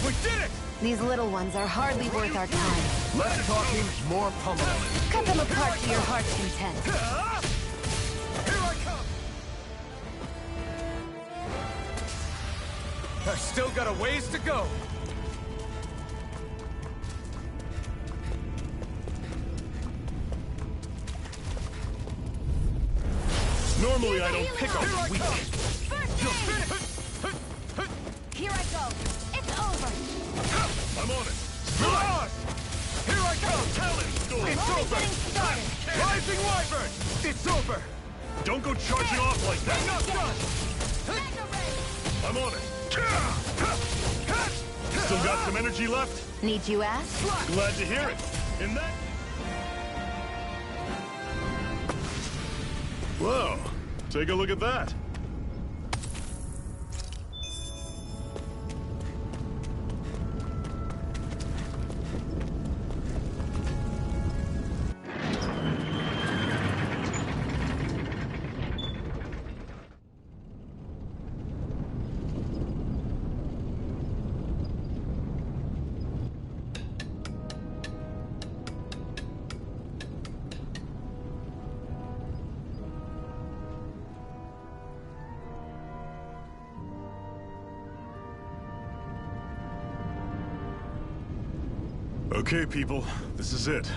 We did it! These little ones are hardly worth our time. Less talking, more pummeling. Cut them apart to your heart's content. Here I come! I've still got a ways to go. Normally I don't pick up weak. You're finished! Here I go. It's over. I'm on it. You're on! Here I come! Talon Storm! It's Only over! getting started. Rising Wyvern! It's over! Don't go charging off like I'm that! not done! Mega Ray. I'm on it. Still got some energy left? Need you ask? Glad to hear it. In that... Whoa. Take a look at that. Okay, people. This is it.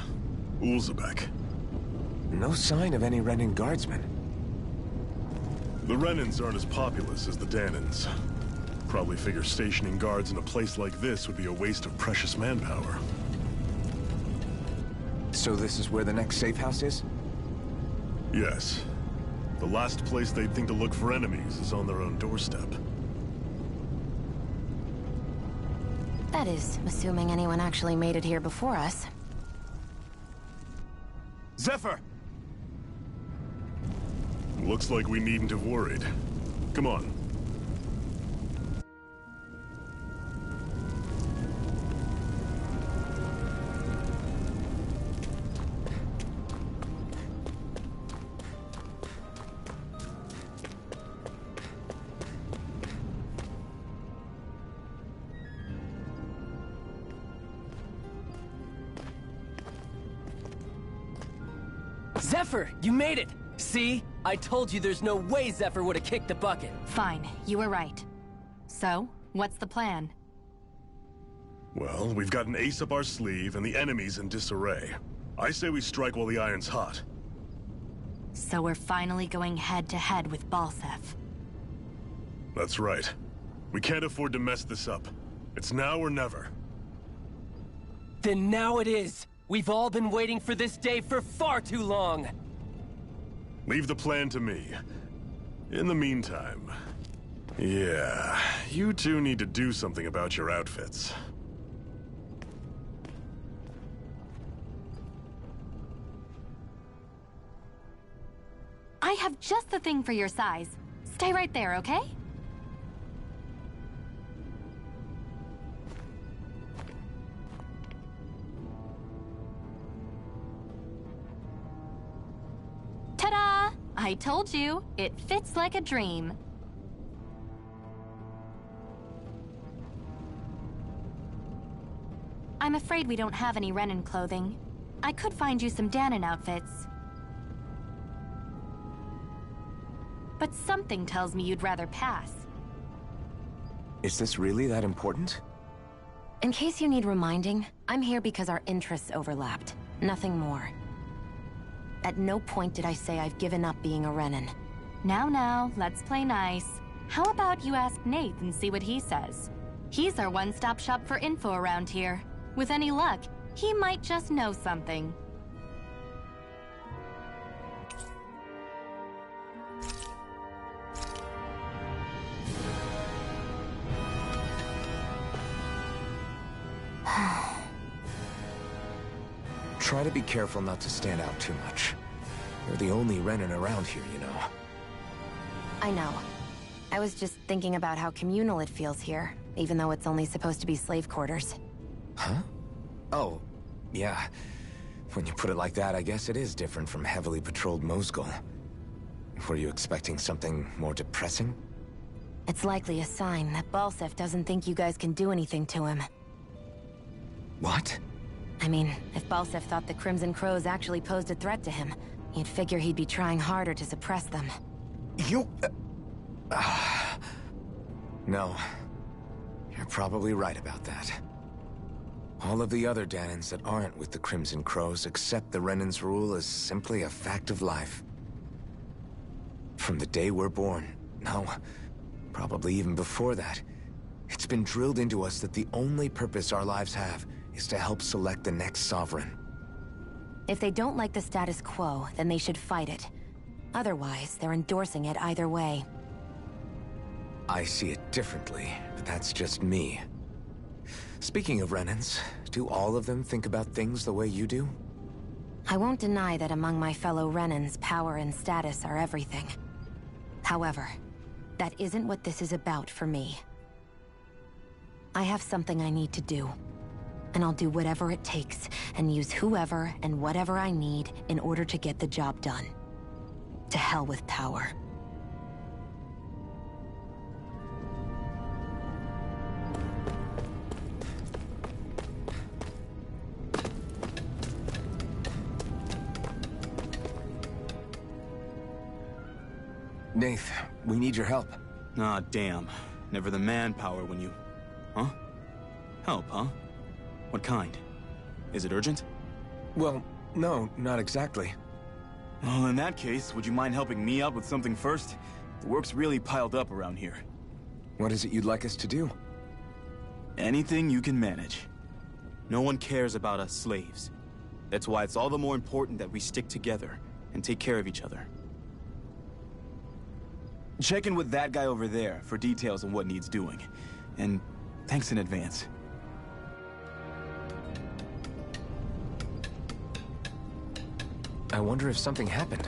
Ulzebek. No sign of any Renin guardsmen. The Renins aren't as populous as the Danins. Probably figure stationing guards in a place like this would be a waste of precious manpower. So this is where the next safe house is? Yes. The last place they'd think to look for enemies is on their own doorstep. That is, assuming anyone actually made it here before us. Zephyr! Looks like we needn't have worried. Come on. Zephyr, you made it! See? I told you there's no way Zephyr would have kicked the bucket. Fine, you were right. So, what's the plan? Well, we've got an ace up our sleeve and the enemy's in disarray. I say we strike while the iron's hot. So we're finally going head-to-head with Balseph. That's right. We can't afford to mess this up. It's now or never. Then now it is! We've all been waiting for this day for far too long! Leave the plan to me. In the meantime... yeah, you two need to do something about your outfits. I have just the thing for your size. Stay right there, okay? Ta-da! I told you, it fits like a dream. I'm afraid we don't have any Renin clothing. I could find you some Danon outfits. But something tells me you'd rather pass. Is this really that important? In case you need reminding, I'm here because our interests overlapped. Nothing more. At no point did I say I've given up being a Renin. Now, let's play nice. How about you ask Nath and see what he says? He's our one-stop shop for info around here. With any luck, he might just know something. Try to be careful not to stand out too much. You're the only Renin around here, you know. I know. I was just thinking about how communal it feels here, even though it's only supposed to be slave quarters. Huh? Oh, yeah. When you put it like that, I guess it is different from heavily patrolled Mosgul. Were you expecting something more depressing? It's likely a sign that Balseph doesn't think you guys can do anything to him. What? I mean, if Balseph thought the Crimson Crows actually posed a threat to him, you'd figure he'd be trying harder to suppress them. You... No. You're probably right about that. All of the other Danons that aren't with the Crimson Crows accept the Renin's rule as simply a fact of life. From the day we're born, no, probably even before that, it's been drilled into us that the only purpose our lives have is to help select the next sovereign. If they don't like the status quo, then they should fight it. Otherwise, they're endorsing it either way. I see it differently, but that's just me. Speaking of Renins, do all of them think about things the way you do? I won't deny that among my fellow Renins, power and status are everything. However, that isn't what this is about for me. I have something I need to do. And I'll do whatever it takes, and use whoever and whatever I need in order to get the job done. To hell with power. Nath, we need your help. Ah, damn. Never the manpower when you... Huh? Help, huh? What kind? Is it urgent? Well, no, not exactly. Well, in that case, would you mind helping me out with something first? The work's really piled up around here. What is it you'd like us to do? Anything you can manage. No one cares about us slaves. That's why it's all the more important that we stick together and take care of each other. Check in with that guy over there for details on what needs doing. And thanks in advance. I wonder if something happened.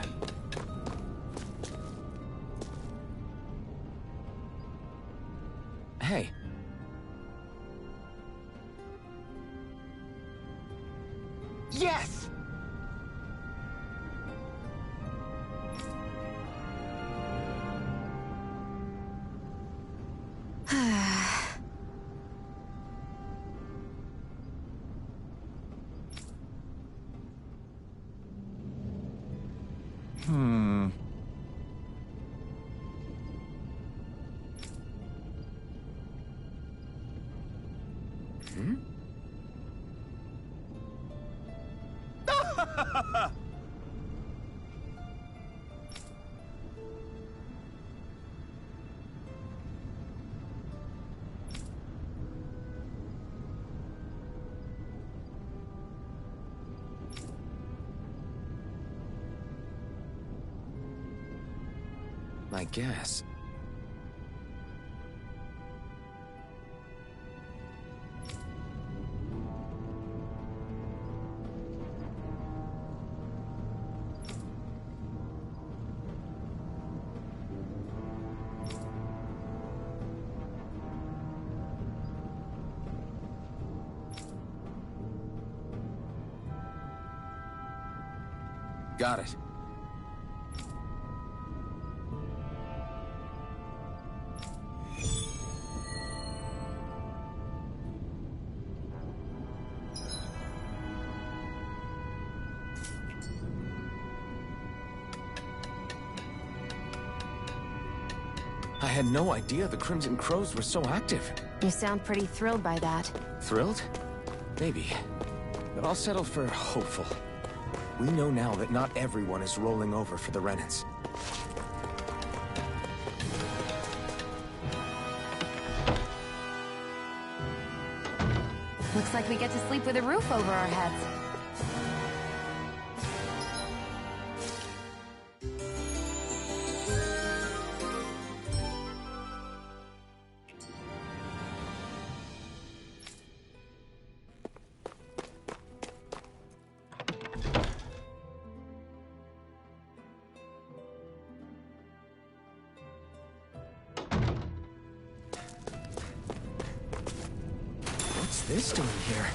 Hey. Yes! I guess. Got it. I had no idea the Crimson Crows were so active. You sound pretty thrilled by that. Thrilled? Maybe. But I'll settle for hopeful. We know now that not everyone is rolling over for the Renans. Looks like we get to sleep with a roof over our heads. What's this doing here?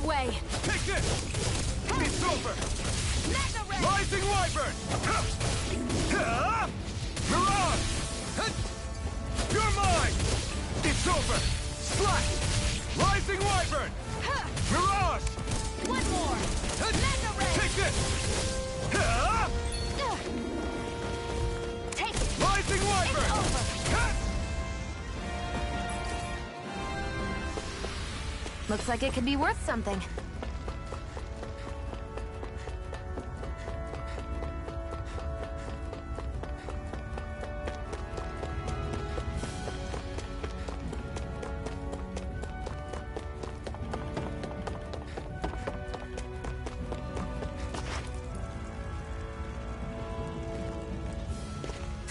Way. Take this! It's over! Rising Wyvern! Mirage! You're mine! It's over! Slash! Rising Wyvern! Mirage! One more. Take this! Take it. Rising Wyvern! Looks like it could be worth something.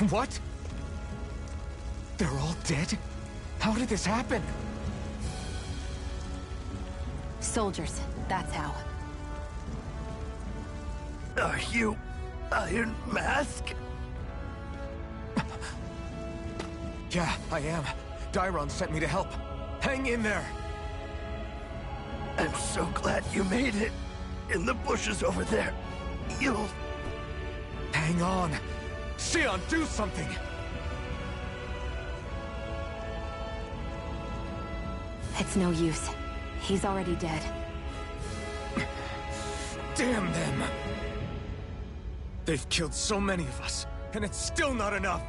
What? They're all dead? How did this happen? Soldiers, that's how. Are you Iron Mask? Yeah, I am. Dairon sent me to help. Hang in there! I'm so glad you made it. In the bushes over there. You'll... Hang on! Sion, do something! It's no use. He's already dead. Damn them! They've killed so many of us, and it's still not enough!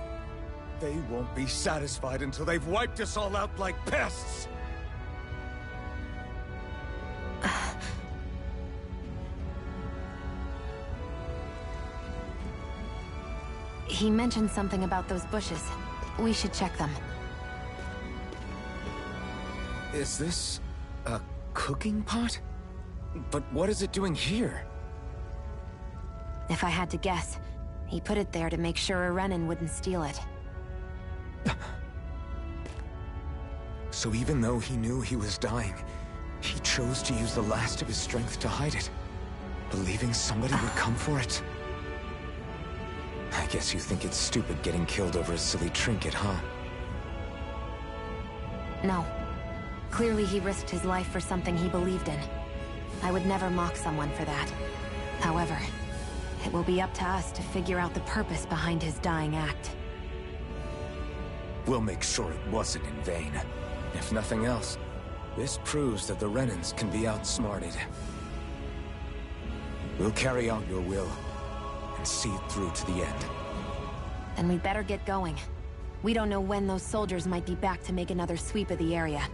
They won't be satisfied until they've wiped us all out like pests! He mentioned something about those bushes. We should check them. Is this... a cooking pot? But what is it doing here? If I had to guess, he put it there to make sure a Renan wouldn't steal it. So even though he knew he was dying, He chose to use the last of his strength to hide it, believing somebody would come for it. I guess you think it's stupid getting killed over a silly trinket, huh? No. Clearly he risked his life for something he believed in. I would never mock someone for that. However, it will be up to us to figure out the purpose behind his dying act. We'll make sure it wasn't in vain. If nothing else, this proves that the Renans can be outsmarted. We'll carry out your will, and see it through to the end. Then we'd better get going. We don't know when those soldiers might be back to make another sweep of the area.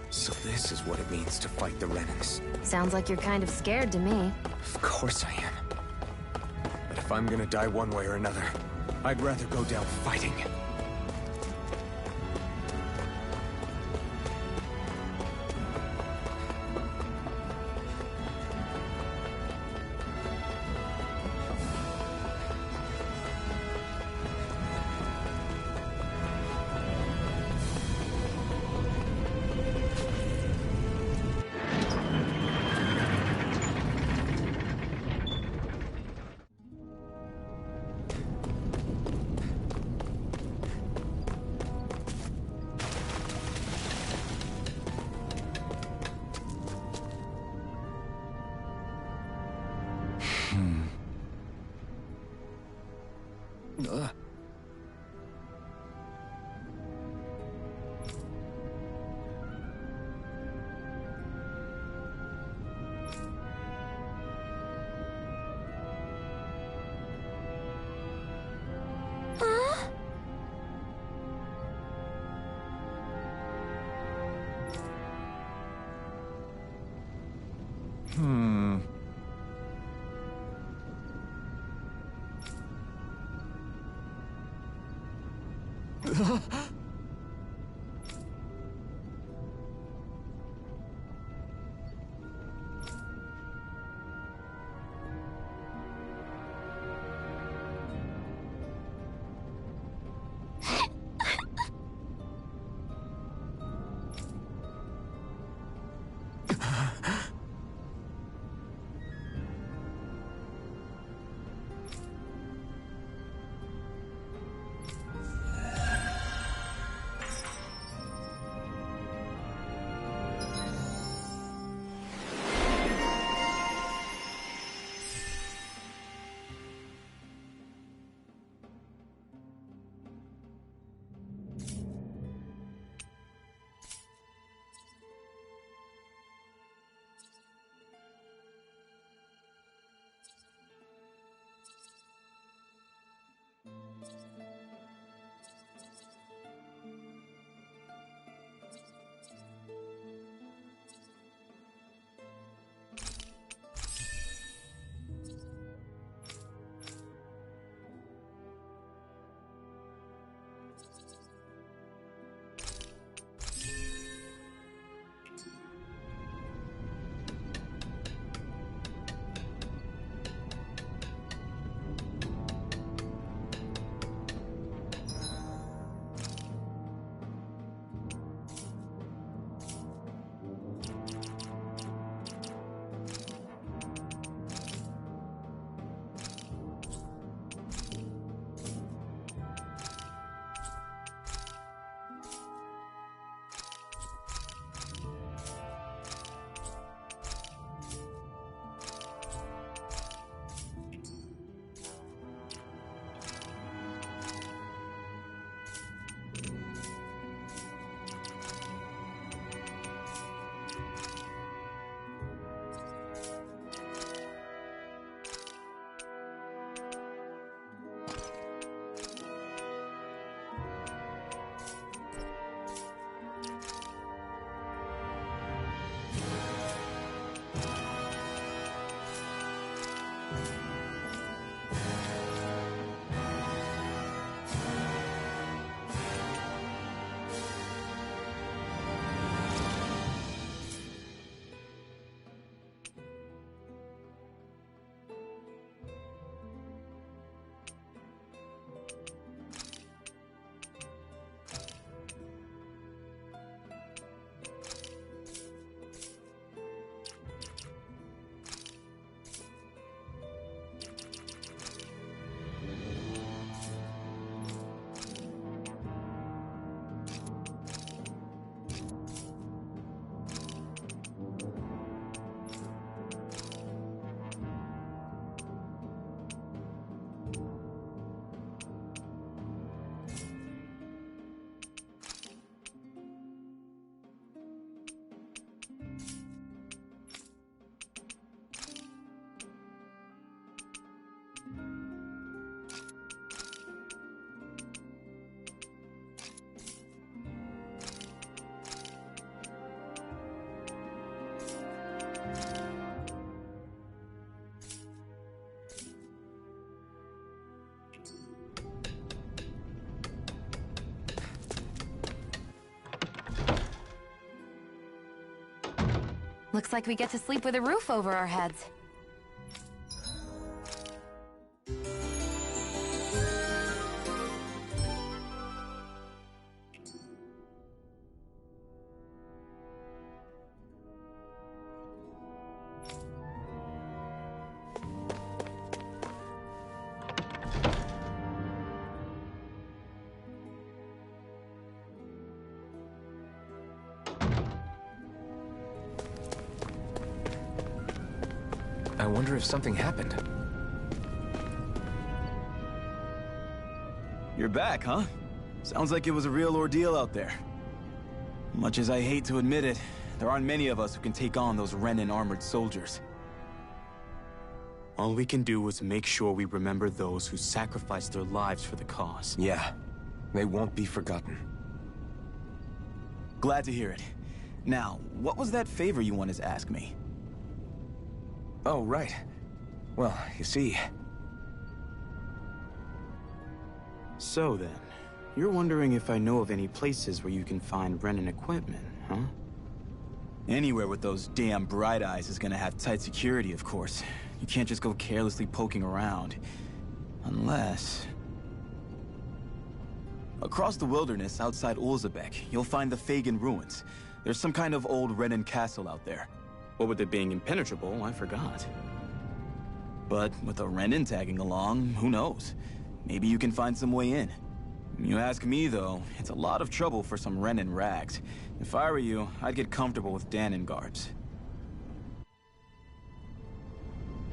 So this is what it means to fight the Renans. Sounds like you're kind of scared to me. Of course I am. But if I'm gonna die one way or another, I'd rather go down fighting. Looks like we get to sleep with a roof over our heads. I wonder if something happened. You're back, huh? Sounds like it was a real ordeal out there. Much as I hate to admit it, there aren't many of us who can take on those Renan armored soldiers. All we can do is make sure we remember those who sacrificed their lives for the cause. Yeah, they won't be forgotten. Glad to hear it. Now, what was that favor you wanted to ask me? Oh, right. Well, you see... So then, you're wondering if I know of any places where you can find Renan equipment, huh? Anywhere with those damn bright eyes is gonna have tight security, of course. You can't just go carelessly poking around. Unless... Across the wilderness outside Ulzebek, you'll find the Fagan ruins. There's some kind of old Renan castle out there. What with it being impenetrable, I forgot. But with a Renan tagging along, who knows? Maybe you can find some way in. You ask me, though, it's a lot of trouble for some Renan rags. If I were you, I'd get comfortable with Danon garbs.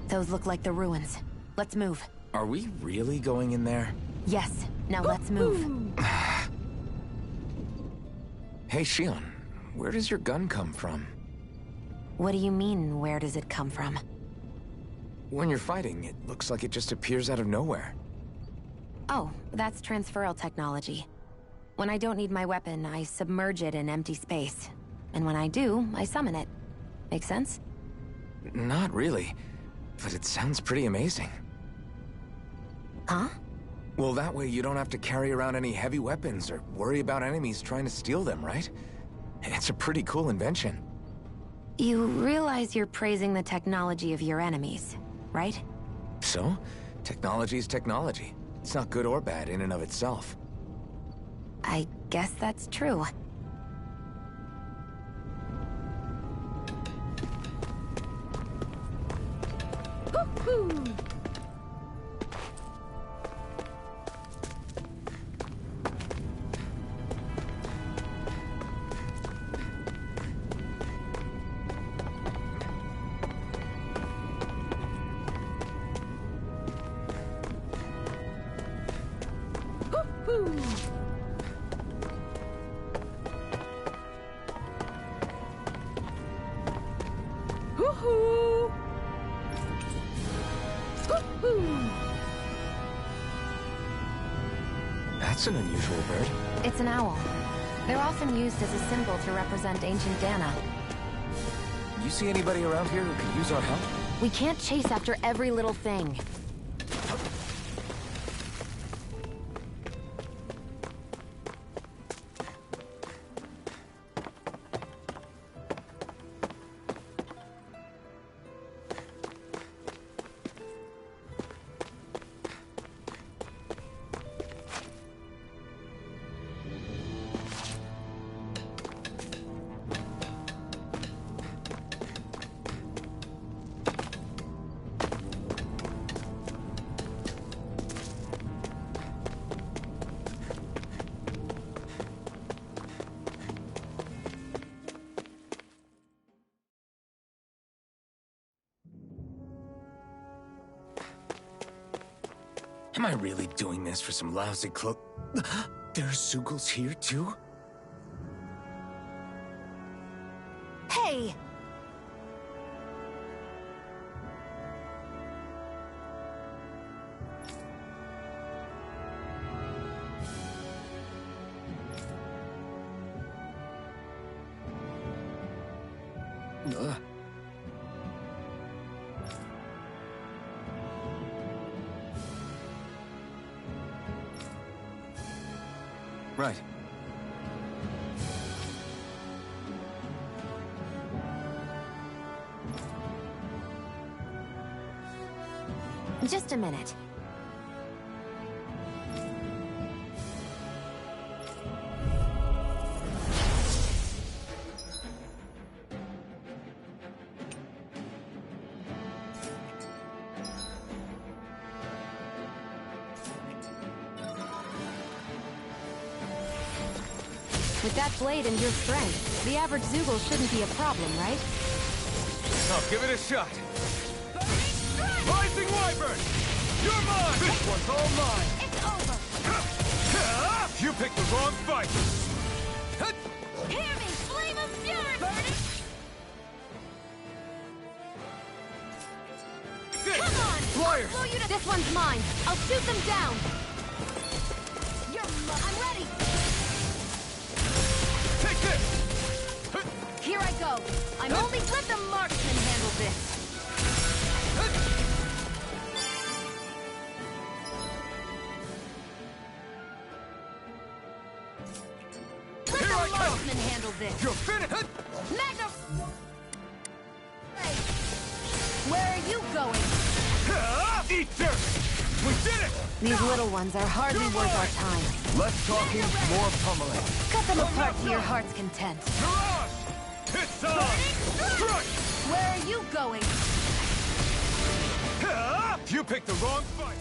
Those look like the ruins. Let's move. Are we really going in there? Yes. Now let's move. Hey, Shion, where does your gun come from? What do you mean, where does it come from? When you're fighting, it looks like it just appears out of nowhere. Oh, that's transferal technology. When I don't need my weapon, I submerge it in empty space. And when I do, I summon it. Make sense? Not really, but it sounds pretty amazing. Huh? Well, that way you don't have to carry around any heavy weapons or worry about enemies trying to steal them, right? It's a pretty cool invention. You realize you're praising the technology of your enemies, right? So? Technology is technology. It's not good or bad in and of itself. I guess that's true. Woo-hoo! That's an unusual bird. It's an owl. They're often used as a symbol to represent ancient Dana. You see anybody around here who could use our help? We can't chase after every little thing. Am I really doing this for some lousy cloak? There's Zugals here, too? Hey! Right. Just a minute. With that blade and your strength, the average Zoogle shouldn't be a problem, right? I'll give it a shot. Rising Wyvern! You're mine! This one's all mine! It's over! You picked the wrong fight! Hear me! Flame of fury! Burning! Come on! Flyers! I'll blow you to... This one's mine! I'll shoot them down! I'm ready! Take this! Here I go! I'm only... Let the marksman handle this! Let the marksman handle this! You're finished! Magnum! Hey! Where are you going? Eat dirt! We did it! These little ones are hardly worth our time. Less talking, more pummeling. Cut them apart to your heart's content. Mirage! It's on! Strike! Where are you going? You picked the wrong fight!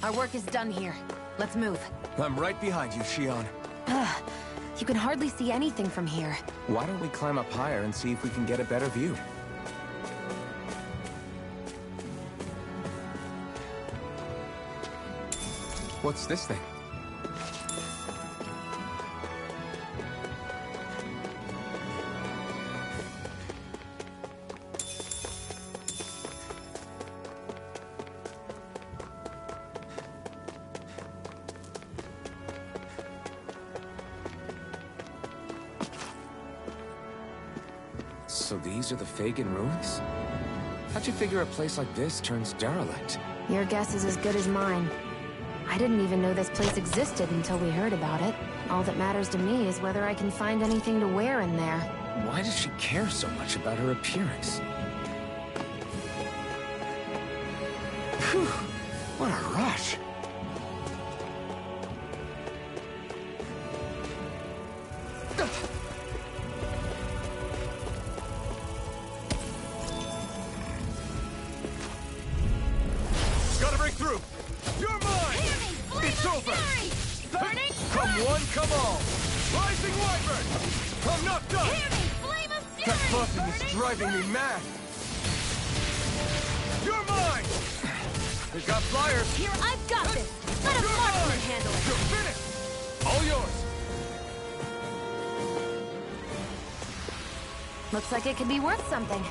Our work is done here. Let's move. I'm right behind you, Shion. You can hardly see anything from here. Why don't we climb up higher and see if we can get a better view? What's this thing? So these are the Fagin ruins? How'd you figure a place like this turns derelict? Your guess is as good as mine. I didn't even know this place existed until we heard about it. All that matters to me is whether I can find anything to wear in there. Why does she care so much about her appearance? Phew! What a rush! Gotta break through! You're mine! It's over! Burning! Come one, come all! Rising Wyvern! I'm not done! Flame of fury! That buzzing is driving me mad! You're mine! We've got flyers! Here, I've got this! Let a You're marksman mine! handle it! You're finished! All yours! Looks like it could be worth something.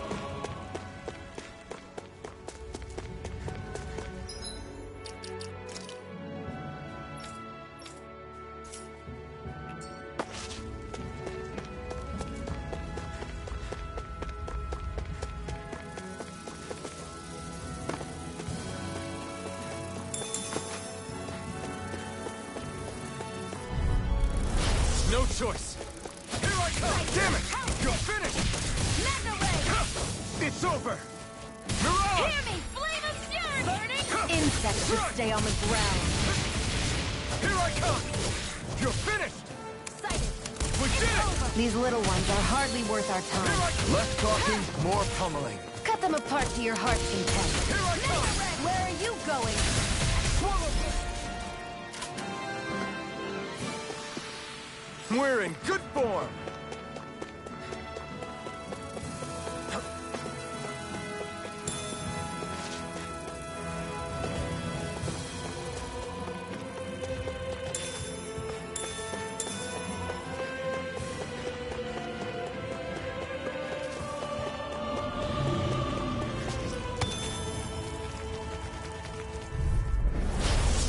No choice! Here I come! Damn it! You're finished! It's over! Mirage! Hear me! Flame of fury! Burning! Insects should stay on the ground. Here I come! You're finished! Sighted. We did it! These little ones are hardly worth our time. Less talking, more pummeling. Cut them apart to your heart's content. Here I come! Where are you going? We're in good form!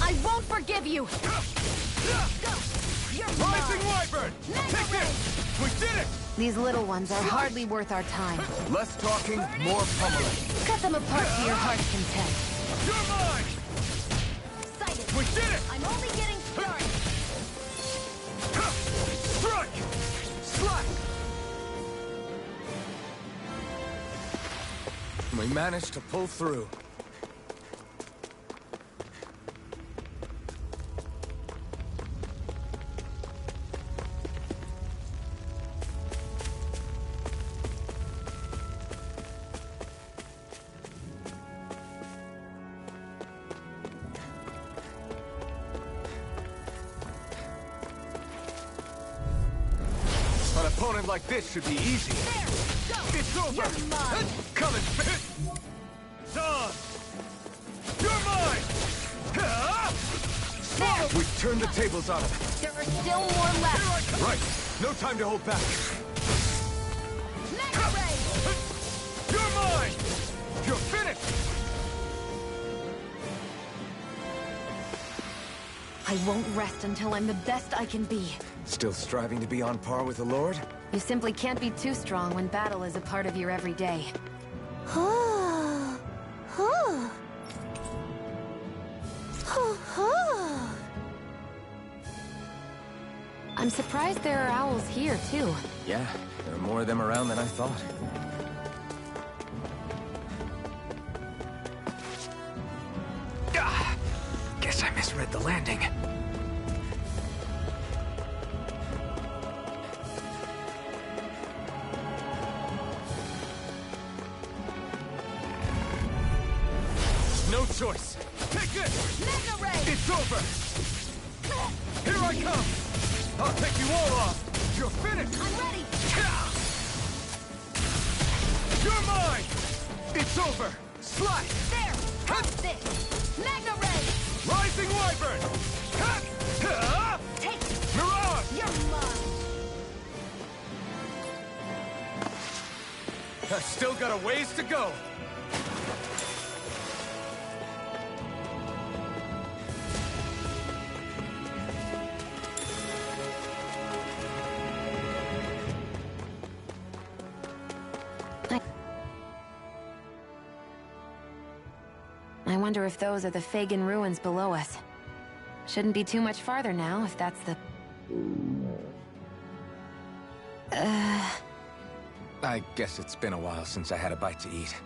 I won't forgive you! Rising Wyvern! Take this! We did it! These little ones are hardly worth our time. Less talking, more pummeling. Cut them apart to your heart's content. You're mine! Sighted. We did it! I'm only getting started. Strike! Slack! We managed to pull through. An opponent like this should be easy. It's over! You're mine. Coming! Done! You're mine! There. We've turned the tables on him. There are still more left. Right. No time to hold back. Mega Ray. You're mine! You're finished! I won't rest until I'm the best I can be. Still striving to be on par with the Lord? You simply can't be too strong when battle is a part of your everyday. I'm surprised there are owls here, too. Yeah, there are more of them around than I thought. Guess I misread the landing. No choice! Take this! Mega Ray! It's over! Here I come! I'll take you all off! You're finished! I'm ready! You're mine! It's over! Slide! There! Have this! Mega Ray! Rising Wyvern! Take it! Mirage! You're mine! I've still got a ways to go! I wonder if those are the Fagin ruins below us. Shouldn't be too much farther now, if that's the... I guess it's been a while since I had a bite to eat.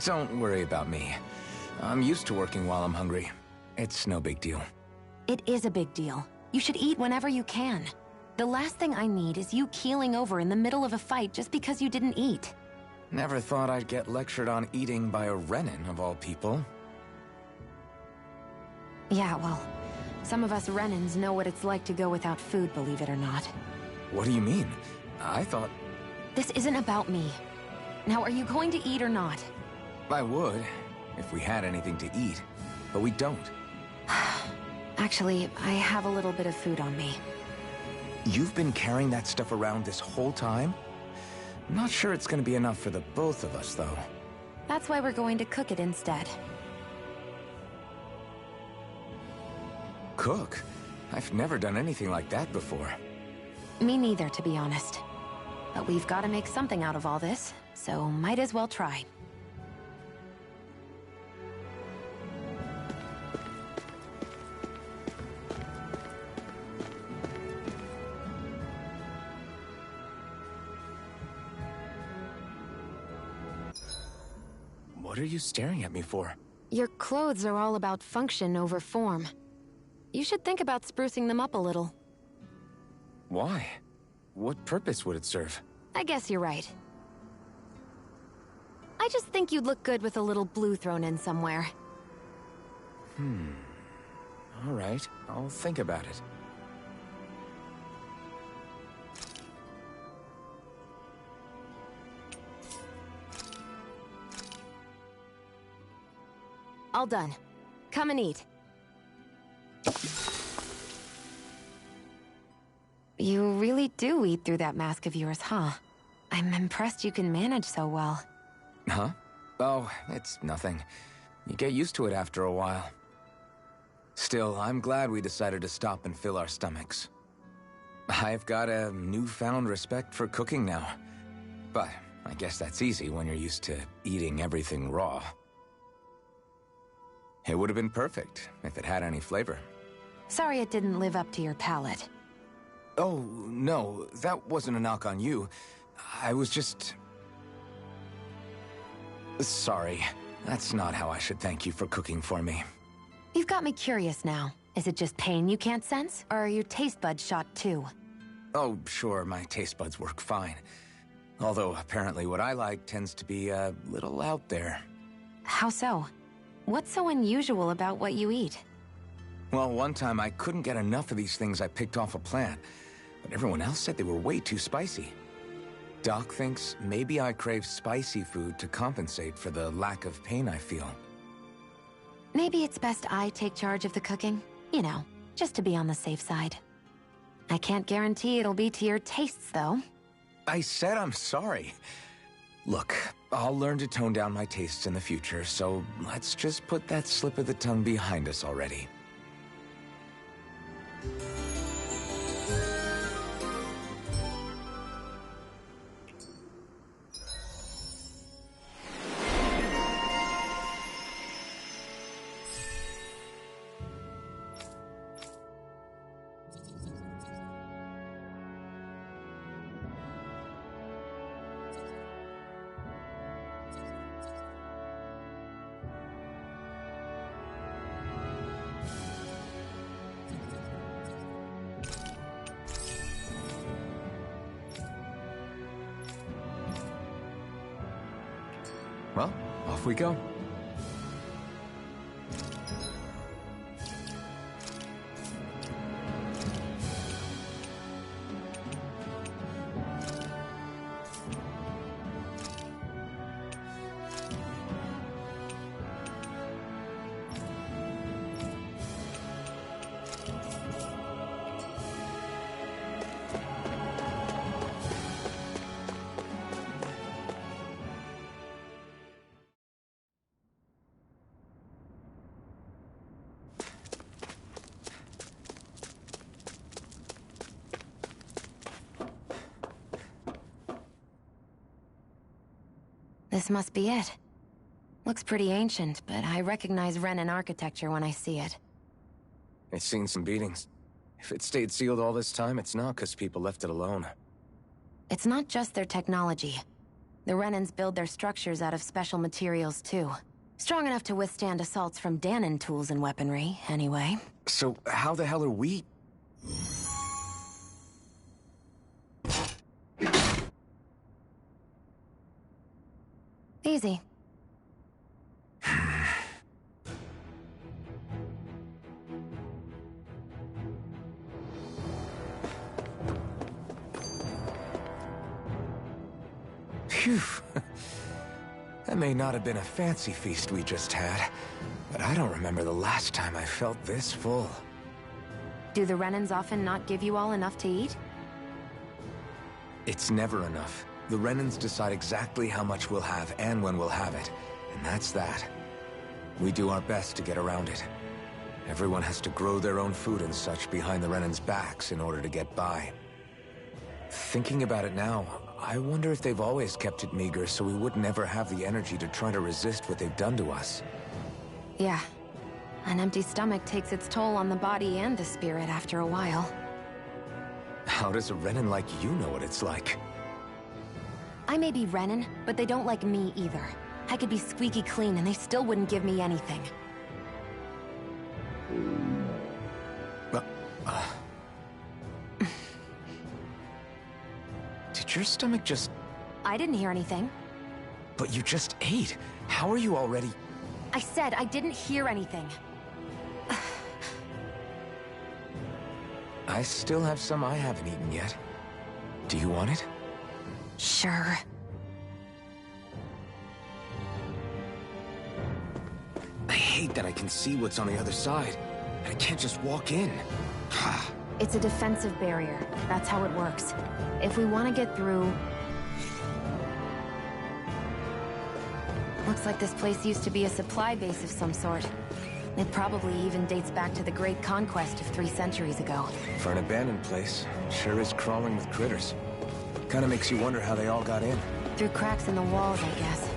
Don't worry about me. I'm used to working while I'm hungry. It's no big deal. It is a big deal. You should eat whenever you can. The last thing I need is you keeling over in the middle of a fight just because you didn't eat. Never thought I'd get lectured on eating by a Renin, of all people. Yeah, well, some of us Renins know what it's like to go without food, believe it or not. What do you mean? I thought... This isn't about me. Now, are you going to eat or not? I would, if we had anything to eat. But we don't. Actually, I have a little bit of food on me. You've been carrying that stuff around this whole time? Not sure it's gonna be enough for the both of us, though. That's why we're going to cook it instead. Cook? I've never done anything like that before. Me neither, to be honest. But we've got to make something out of all this, so might as well try. What are you staring at me for? Your clothes are all about function over form. You should think about sprucing them up a little. Why? What purpose would it serve? I guess you're right. I just think you'd look good with a little blue thrown in somewhere. All right, I'll think about it. All done. Come and eat. You really do eat through that mask of yours, huh? I'm impressed you can manage so well. Huh? Oh, it's nothing. You get used to it after a while. Still, I'm glad we decided to stop and fill our stomachs. I've got a newfound respect for cooking now. But I guess that's easy when you're used to eating everything raw. It would have been perfect if it had any flavor. Sorry it didn't live up to your palate. Oh, no, that wasn't a knock on you. I was just... Sorry. That's not how I should thank you for cooking for me. You've got me curious now. Is it just pain you can't sense? Or are your taste buds shot too? Oh, sure, my taste buds work fine. Although, apparently what I like tends to be a little out there. How so? What's so unusual about what you eat? Well, one time I couldn't get enough of these things I picked off a plant, but everyone else said they were way too spicy. Doc thinks maybe I crave spicy food to compensate for the lack of pain I feel. Maybe it's best I take charge of the cooking. You know, just to be on the safe side. I can't guarantee it'll be to your tastes, though. I said I'm sorry. Look, I'll learn to tone down my tastes in the future, so let's just put that slip of the tongue behind us already. Well, off we go. This must be it. Looks pretty ancient, but I recognize Renan architecture when I see it. It's seen some beatings. If it stayed sealed all this time, it's not because people left it alone. It's not just their technology. The Renans build their structures out of special materials, too. Strong enough to withstand assaults from Danon tools and weaponry, anyway. So how the hell are we... Easy. Phew. That may not have been a fancy feast we just had, but I don't remember the last time I felt this full. Do the Renans often not give you all enough to eat? It's never enough. The Renans decide exactly how much we'll have and when we'll have it, and that's that. We do our best to get around it. Everyone has to grow their own food and such behind the Renans' backs in order to get by. Thinking about it now, I wonder if they've always kept it meager so we would never have the energy to try to resist what they've done to us. Yeah. An empty stomach takes its toll on the body and the spirit after a while. How does a Renan like you know what it's like? I may be Renan, but they don't like me either. I could be squeaky clean and they still wouldn't give me anything. Did your stomach just... I didn't hear anything. But you just ate. How are you already... I said I didn't hear anything. I still have some I haven't eaten yet. Do you want it? Sure. I hate that I can see what's on the other side. I can't just walk in. It's a defensive barrier. That's how it works. If we want to get through... Looks like this place used to be a supply base of some sort. It probably even dates back to the Great Conquest of 3 centuries ago. For an abandoned place, sure is crawling with critters. Kinda makes you wonder how they all got in. Through cracks in the walls, I guess.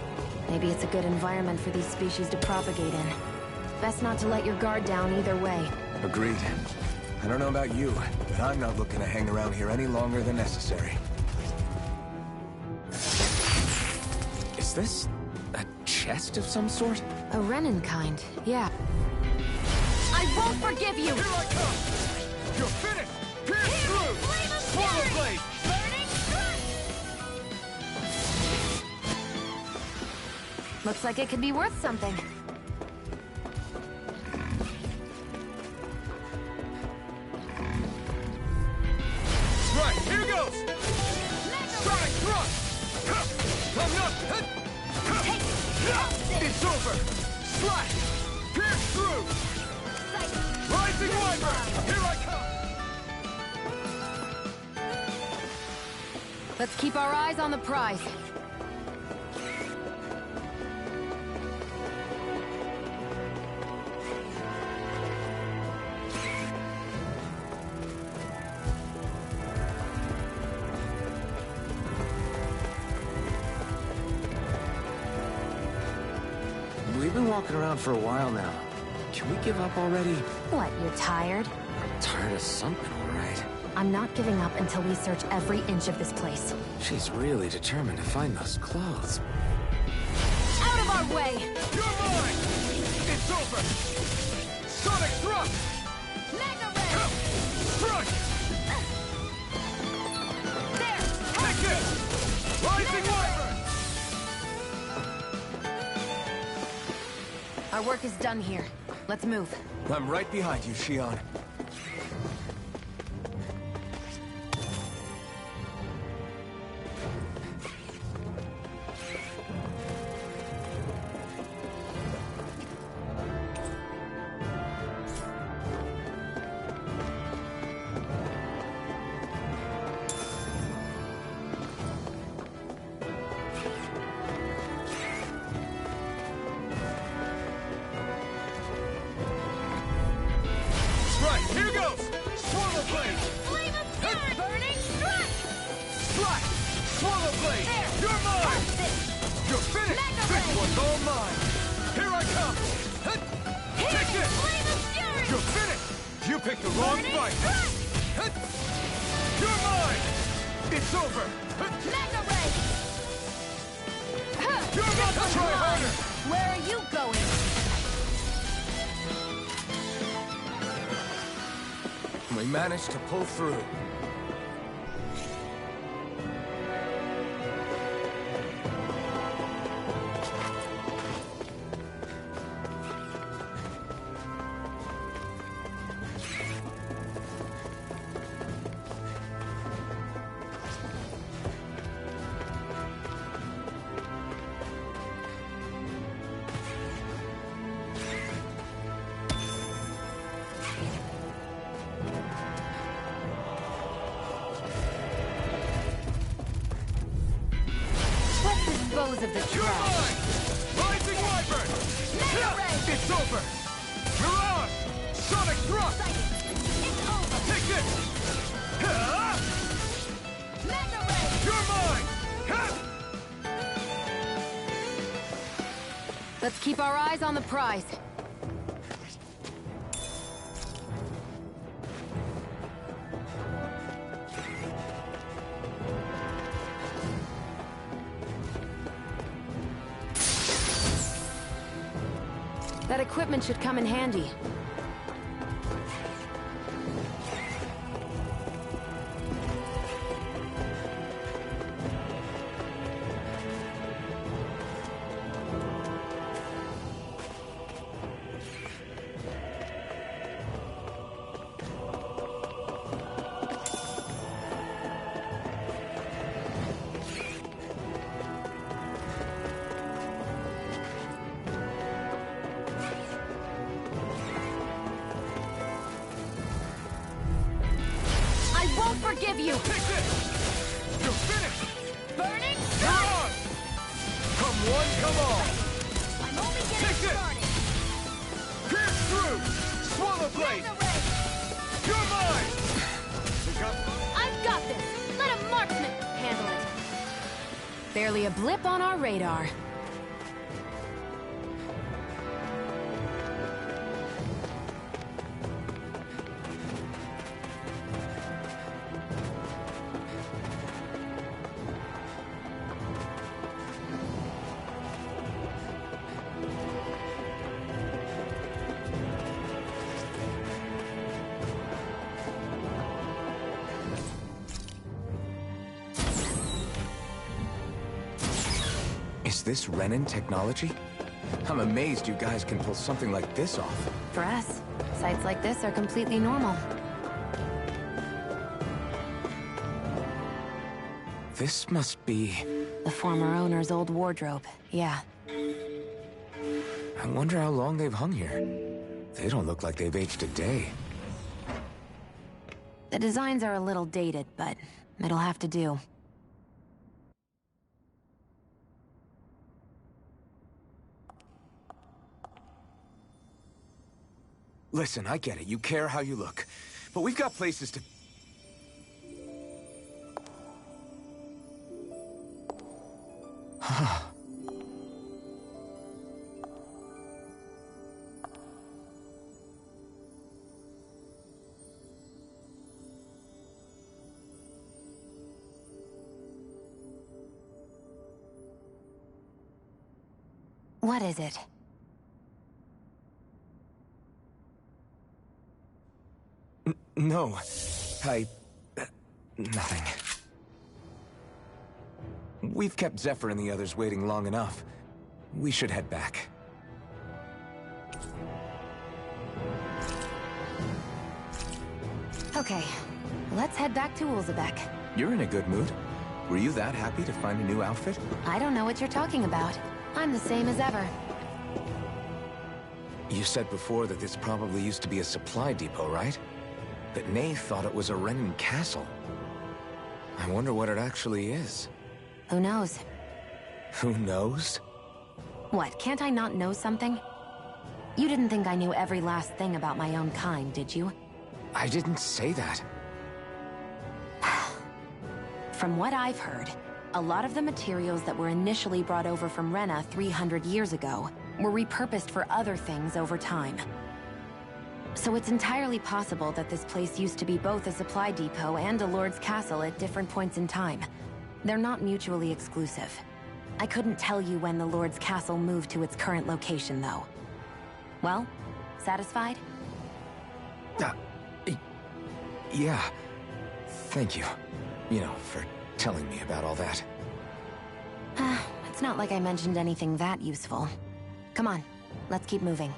Maybe it's a good environment for these species to propagate in. Best not to let your guard down either way. Agreed. I don't know about you, but I'm not looking to hang around here any longer than necessary. Is this a chest of some sort? A Renin kind, yeah. I won't forgive you! Here I come! You're finished! Pierce through! Swallow blade! Burning strike! Looks like it could be worth something. Right, here goes! Sonic thrust! I'm not... It's over! Slash! Pierce through! Rising Wyvern! Here I come! Let's keep our eyes on the prize. We've been walking around for a while now. Can we give up already? What, you're tired? Tired of something, all right. I'm not giving up until we search every inch of this place. She's really determined to find those clothes. Out of our way! You're mine! It's over! Sonic thrust! Mega Ray! Strike! There! Take it! Rising Wyvern! Our work is done here. Let's move. I'm right behind you, Shion. Right, here goes! Swallow blade! Flame of fury! Burning strike! Slash! Swallow blade! There! You're mine! You're finished! Mega This Ray! one's all mine! Here I come! Take it! Flame of fury! You're finished! You picked the wrong Burning fight! strike! You're mine! It's over! Mega Ray! You're about to try harder! Where are you going? We managed to pull through. Let's dispose of the You're trash. mine! Rising Wyvern! Mega Ray! It's over! Mirage! Sonic thrust! It's over! Take this! Mega Ray! You're mine! Let's keep our eyes on the prize. That equipment should come in handy. Won't forgive you! Take this! You're finished! Burning You're strike! on! Come one, come all! I'm only Take getting this! started! Pierce Swallow blade! You're mine! I've got this! Let a marksman handle it! Barely a blip on our radar. Is this Renin technology? I'm amazed you guys can pull something like this off. For us, sites like this are completely normal. This must be... The former owner's old wardrobe, yeah. I wonder how long they've hung here. They don't look like they've aged a day. The designs are a little dated, but it'll have to do. Listen, I get it. You care how you look. But we've got places to... What is it? No. Nothing. We've kept Zephyr and the others waiting long enough. We should head back. Okay, let's head back to Ulzebek. You're in a good mood. Were you that happy to find a new outfit? I don't know what you're talking about. I'm the same as ever. You said before that this probably used to be a supply depot, right? But Nay thought it was a Renin castle. I wonder what it actually is. Who knows? Who knows? What, can't I not know something? You didn't think I knew every last thing about my own kind, did you? I didn't say that. From what I've heard, a lot of the materials that were initially brought over from Rena 300 years ago were repurposed for other things over time. So it's entirely possible that this place used to be both a supply depot and a lord's castle at different points in time. They're not mutually exclusive. I couldn't tell you when the lord's castle moved to its current location, though. Well, satisfied? Yeah. Thank you. You know, for telling me about all that. It's not like I mentioned anything that useful. Come on, let's keep moving.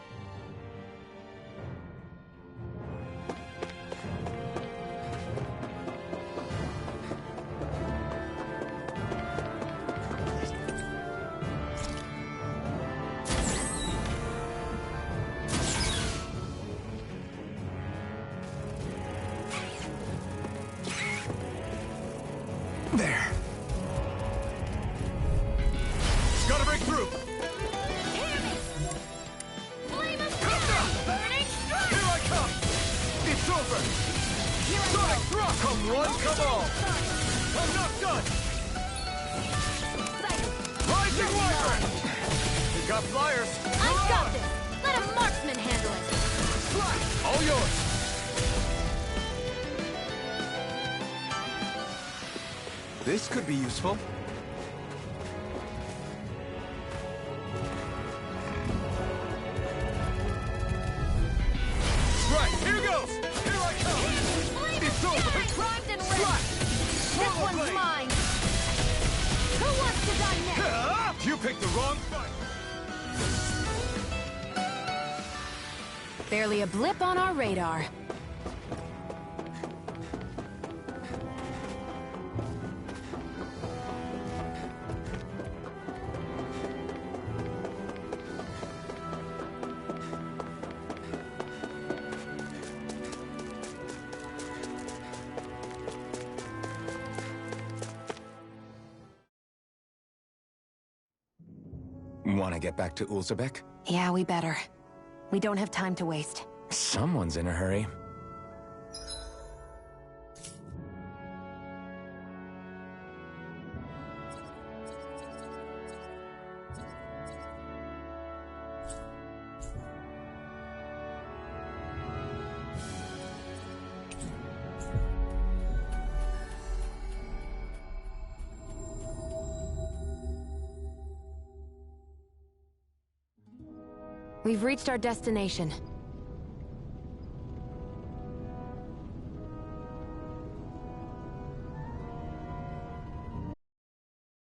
There. Gotta break through! Here I come! It's over! Sonic thrust! Come one, come all! I'm not done! Rising Wyvern! We got flyers! I've got this! Let a marksman handle it! Slash! All yours! This could be useful. Right, here goes! Here I come! It's over! Primed and ready! Slash! This one's blade. mine! Who wants to die next? You picked the wrong fight! Barely a blip on our radar. Want to get back to Ulzebek? Yeah, we better. We don't have time to waste. Someone's in a hurry. We've reached our destination.